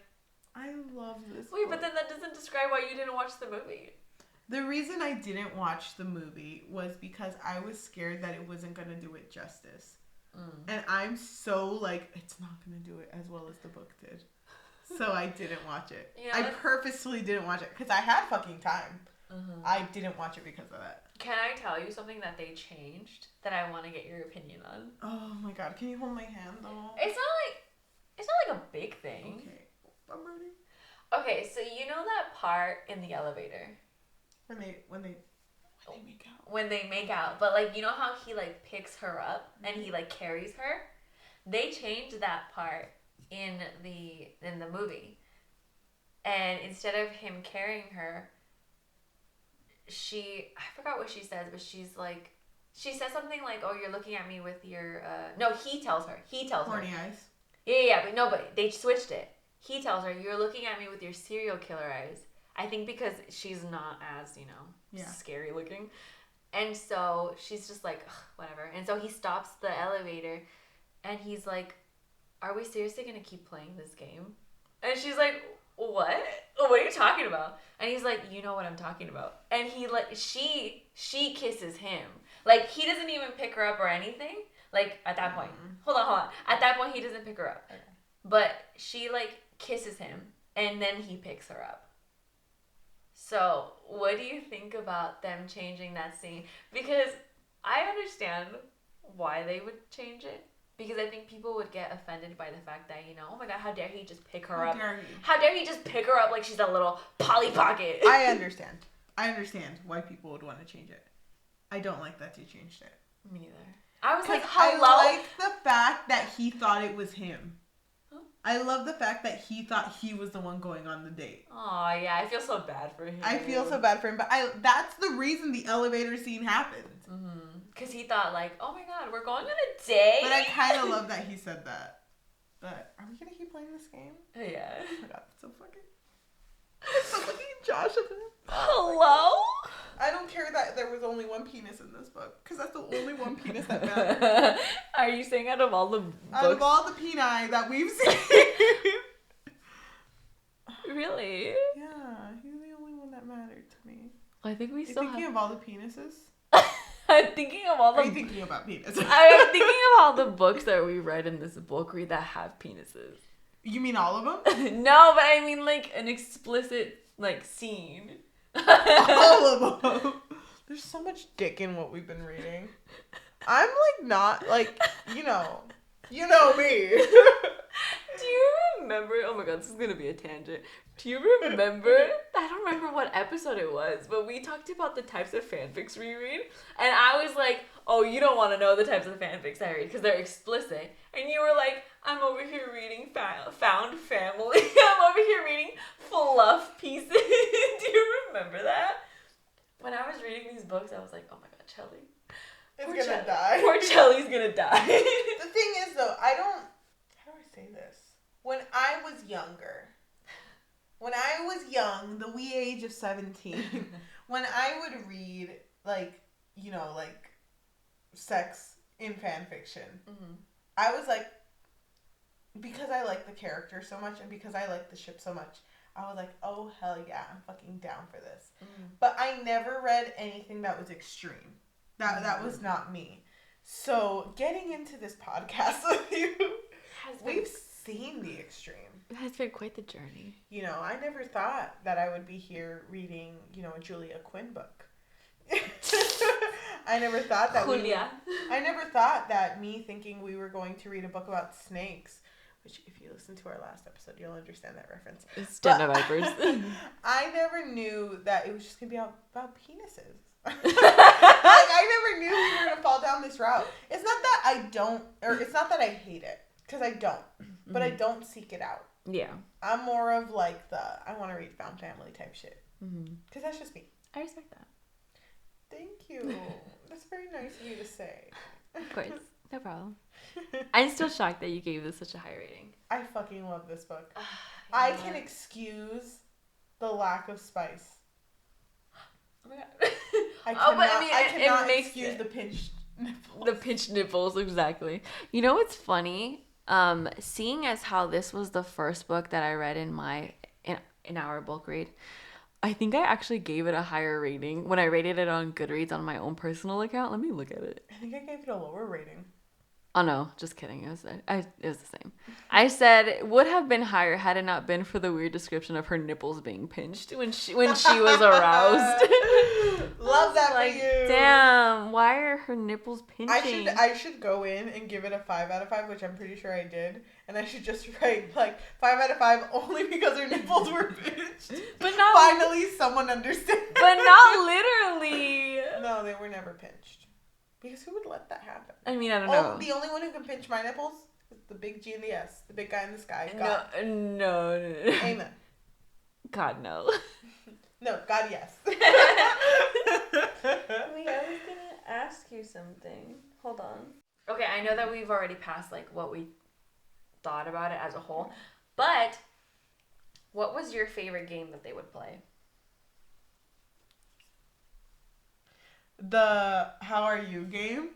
I love this Wait, book. but then that doesn't describe why you didn't watch the movie. The reason I didn't watch the movie was because I was scared that it wasn't going to do it justice. And I'm so like, it's not going to do it as well as the book did. So I didn't watch it. You know, I purposefully didn't watch it because I had fucking time. I didn't watch it because of that. Can I tell you something that they changed that I want to get your opinion on? Oh my god, can you hold my hand though? It's not like a big thing. Okay. I'm ready. Okay, so you know that part in the elevator when they make out. When they make out, but like you know how he like picks her up and he like carries her? They changed that part in the movie. And instead of him carrying her, I forgot what she says, but she says something like, "Oh, you're looking at me with your no, he tells her. Horny eyes. Yeah, but they switched it. He tells her, "You're looking at me with your serial killer eyes." I think because she's not as, scary looking. And so she's just like, whatever. And so he stops the elevator and he's like, "Are we seriously going to keep playing this game?" And she's like, "What? What are you talking about?" And he's like, "You know what I'm talking about." And he like, she kisses him. Like, he doesn't even pick her up or anything. Like, at that point. Hold on. At that point, he doesn't pick her up. Okay. But she, like, kisses him, and then he picks her up. So, what do you think about them changing that scene? Because I understand why they would change it. Because I think people would get offended by the fact that, oh my god, how dare he just pick her up? How dare he just pick her up like she's a little Polly Pocket? I understand why people would want to change it. I don't like that you changed it. Me neither. I was like, hello? I like the fact that he thought it was him. Huh? I love the fact that he thought he was the one going on the date. Oh, yeah. I feel so bad for him. But that's the reason the elevator scene happened. Because he thought, like, oh my god, we're going on a date? But I kind of love that he said that. But are we going to keep playing this game? Yeah. Oh my god, that's so fucking... I'm looking at Josh at this. Hello? I don't care that there was only one penis in this book, because that's the only one penis that matters. Are you saying out of all the books? Out of all the peni that we've seen. Really? Yeah, he's the only one that mattered to me. I think we still thinking of all the penises? I'm thinking of all the... Are you thinking about penises? I'm thinking of all the books that we read in this book that have penises. You mean all of them? No, but I mean like an explicit like scene. All of them. There's so much dick in what we've been reading. I'm like not like you know me. Do you remember? Oh my god, this is gonna be a tangent. Do you remember? I don't remember what episode it was, but we talked about the types of fanfics we read, and I was like, "Oh, you don't want to know the types of fanfics I read because they're explicit," and you were like, "I'm over here reading found family. I'm over here reading fluff pieces." Do you remember that? When I was reading these books, I was like, "Oh my god, Cheli, is gonna die. Poor Cheli's gonna die. The thing is, though, how do I say this? When I was young, the wee age of 17, when I would read, like, sex in fan fiction, I was like, because I like the character so much and because I like the ship so much, I was like, oh, hell yeah, I'm fucking down for this. But I never read anything that was extreme. That was not me. So, getting into this podcast with you, we've seen the extreme. It has been quite the journey. I never thought that I would be here reading, a Julia Quinn book. I never thought that I never thought that me thinking we were going to read a book about snakes, which if you listen to our last episode, you'll understand that reference. It's Den of Vipers. I never knew that it was just going to be about penises. I never knew we were going to fall down this route. It's not that I hate it, because I don't, but I don't seek it out. Yeah. I'm more of like I want to read found family type shit. Because that's just me. I respect that. Thank you. That's very nice of you to say. Of course. No problem. I'm still shocked that you gave this such a high rating. I fucking love this book. I can excuse the lack of spice. Oh my god. I cannot excuse the pinched nipples. The pinched nipples, exactly. You know what's funny? Seeing as how this was the first book that I read in our book read, I think I actually gave it a higher rating when I rated it on Goodreads on my own personal account. Let me look at it. I think I gave it a lower rating. Oh no, just kidding. It was the same. I said it would have been higher had it not been for the weird description of her nipples being pinched when she was aroused. Love that for you. Damn, why are her nipples pinching? I should go in and give it a 5 out of 5, which I'm pretty sure I did. And I should just write 5 out of 5 only because her nipples were pinched. But not finally someone understands. But not literally. No, they were never pinched. Because who would let that happen? I mean, I don't know. The only one who can pinch my nipples is the big G and the S. The big guy in the sky. God. No. Amen. God, no. No, God, yes. Wait, I was going to ask you something. Hold on. Okay, I know that we've already passed, what we thought about it as a whole. But, what was your favorite game that they would play? The How Are You game.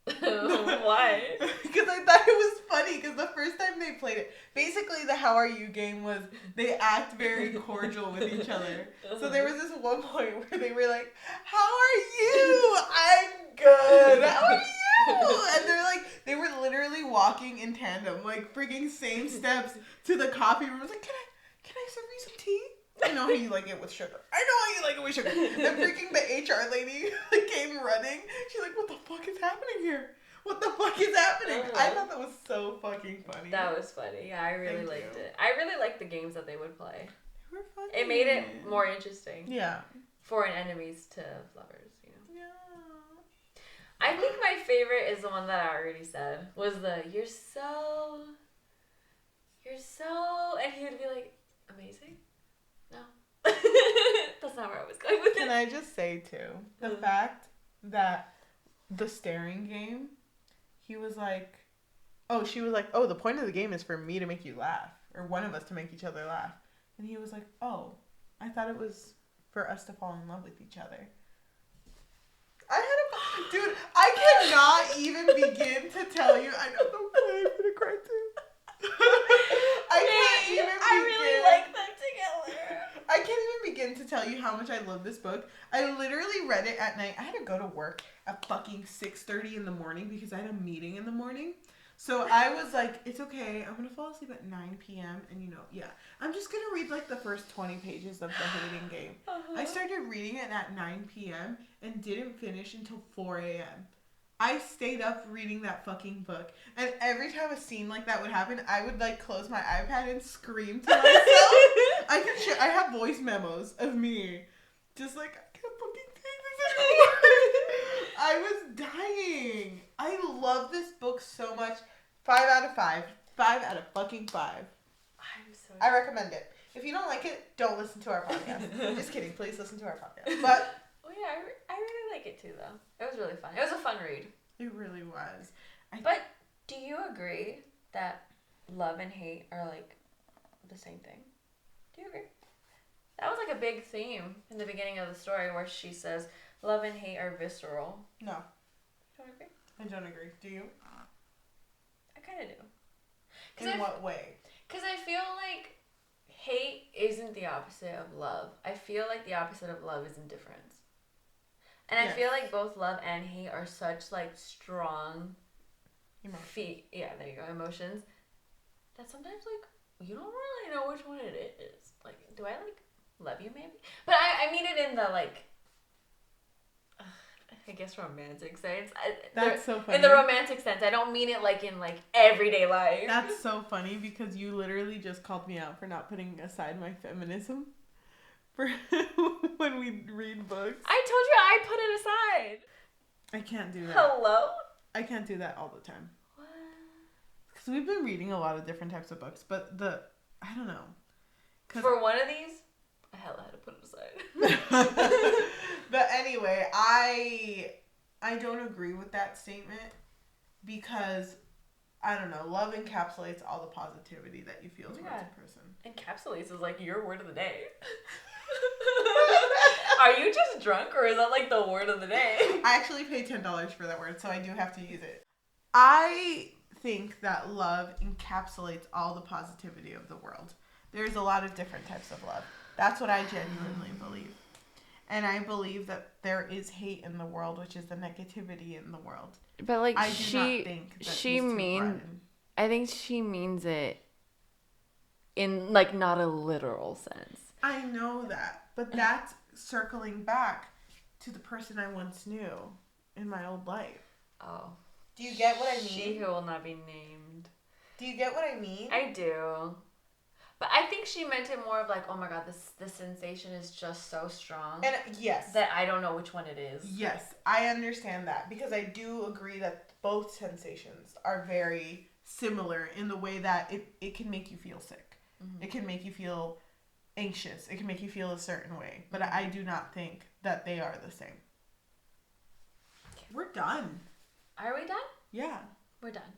Why? Because I thought it was funny because the first time they played it, basically the How Are You game was they act very cordial with each other. So there was this one point where they were like, how are you? I'm good. How are you? And they were literally walking in tandem, freaking same steps to the coffee room. I was like, can I serve you some tea? I know how you like it with sugar. I know how you like it with sugar. Then freaking the HR lady came running. She's like, what the fuck is happening here? What the fuck is happening? I thought that was so fucking funny. That was funny. Yeah, I really liked it. I really liked the games that they would play. They were funny. It made it more interesting. Yeah. For enemies to lovers, Yeah. I think my favorite is the one that I already said. Was the, you're so, and he would be like, amazing? No. That's not where I was going with it. Can I just say, too, the fact that the staring game, she was like, oh, the point of the game is for me to make you laugh, or one of us to make each other laugh. And he was like, oh, I thought it was for us to fall in love with each other. Dude, I cannot even begin to tell you. I know, I'm gonna cry too. I really like them together. I can't even begin to tell you how much I love this book. I literally read it at night. I had to go to work at fucking 6:30 in the morning because I had a meeting in the morning. So I was like, it's okay. I'm going to fall asleep at 9 p.m. And I'm just going to read the first 20 pages of the Hating Game. I started reading it at 9 p.m. and didn't finish until 4 a.m. I stayed up reading that fucking book. And every time a scene like that would happen, I would close my iPad and scream to myself. I have voice memos of me. Just I can't fucking take this anymore. I was dying. I love this book so much. 5 out of 5. 5 out of fucking 5. I recommend it. If you don't like it, don't listen to our podcast. I'm just kidding. Please listen to our podcast. But Oh yeah, I really like it too though. It was really fun. It was a fun read. It really was. But do you agree that love and hate are like the same thing? Do you agree? That was like a big theme in the beginning of the story where she says love and hate are visceral. No. You don't agree? I don't agree. Do you? I kind of do. In what way? Because I feel like hate isn't the opposite of love. I feel like the opposite of love is indifference. And I feel like both love and hate are such like strong emotions that sometimes like you don't really know which one it is. Like, do I like love you maybe? But I mean it in the like I guess romantic sense. That's so funny. In the romantic sense, I don't mean it like in like everyday life. That's so funny because you literally just called me out for not putting aside my feminism for when we read books. I told you I put it aside. I can't do that. Hello? I can't do that all the time. What? Because we've been reading a lot of different types of books, but I don't know. For one of these, I hella had to put it aside. But anyway, I don't agree with that statement because, I don't know, love encapsulates all the positivity that you feel towards a person. Encapsulates is like your word of the day. Are you just drunk or is that like the word of the day? I actually paid $10 for that word, so I do have to use it. I think that love encapsulates all the positivity of the world. There's a lot of different types of love. That's what I genuinely believe. And I believe that there is hate in the world, which is the negativity in the world. But like I do not think that I think she means it in like not a literal sense. I know that, but that's circling back to the person I once knew in my old life. Oh. Do you get what I mean? She who will not be named. Do you get what I mean? I do. But I think she meant it more of like, oh my god, this sensation is just so strong. And yes. That I don't know which one it is. Yes, I understand that because I do agree that both sensations are very similar in the way that it can make you feel sick. Mm-hmm. It can make you feel anxious. It can make you feel a certain way. But I do not think that they are the same. We're done. Are we done? Yeah. We're done.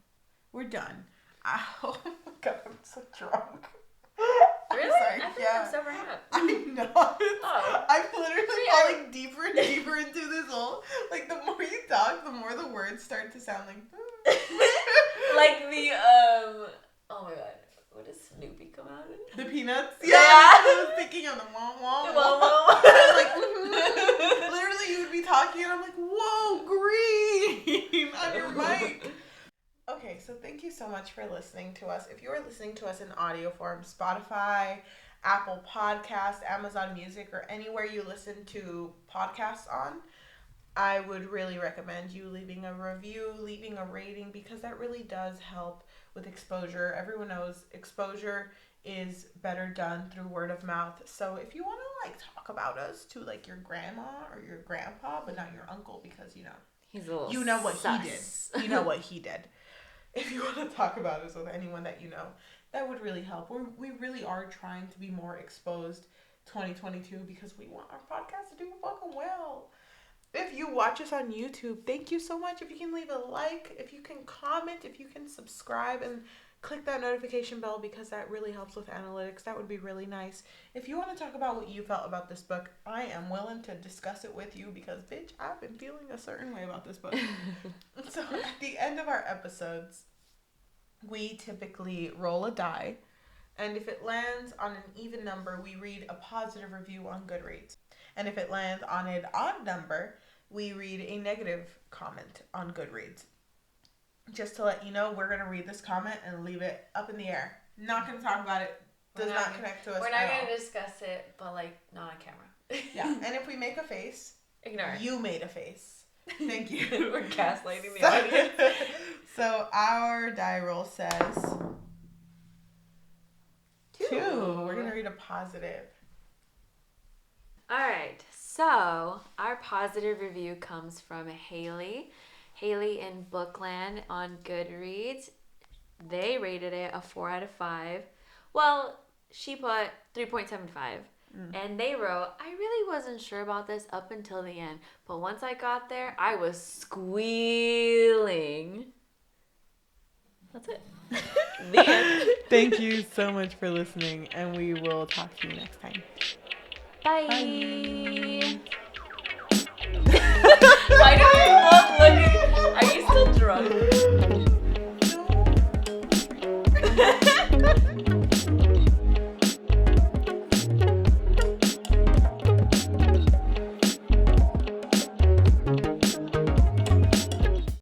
We're done. Oh my god, I'm so drunk. Really? Sorry. I feel like I'm sober up. I'm not. Oh. I'm literally falling deeper and deeper into this hole. Like, the more you talk, the more the words start to sound like... like the, oh my god. What does Snoopy come out in? The Peanuts? Yeah. I was thinking of the wah-wah. Like, literally you would be talking and I'm like, whoa, green on your mic. Okay, so thank you so much for listening to us. If you are listening to us in audio form, Spotify, Apple Podcasts, Amazon Music, or anywhere you listen to podcasts on, I would really recommend you leaving a review, leaving a rating, because that really does help with exposure. Everyone knows exposure is better done through word of mouth. So if you want to like talk about us to like your grandma or your grandpa, but not your uncle, because he's a little you know what sus. he did. You know what he did. If you want to talk about us with anyone that you know, that would really help. We really are trying to be more exposed 2022 because we want our podcast to do fucking well. If you watch us on YouTube, thank you so much. If you can leave a like, if you can comment, if you can subscribe and click that notification bell, because that really helps with analytics. That would be really nice. If you want to talk about what you felt about this book, I am willing to discuss it with you because, bitch, I've been feeling a certain way about this book. So at the end of our episodes, we typically roll a die, and if it lands on an even number, we read a positive review on Goodreads. And if it lands on an odd number, we read a negative comment on Goodreads. Just to let you know, we're going to read this comment and leave it up in the air. Not going to talk about it. Does not connect to us. We're not going to discuss it, but like not on camera. Yeah, and if we make a face, ignore it. You made a face. Thank you. We're gaslighting the audience. So our die roll says 2. We're going to read a positive. Alright, so our positive review comes from Haley. Haley in Bookland on Goodreads. They rated it a 4 out of 5. Well, she put 3.75. And they wrote, I really wasn't sure about this up until the end, but once I got there, I was squealing. That's it. The end. Thank you so much for listening, and we will talk to you next time. Bye. Bye. Why do we both looking? Are you still drunk?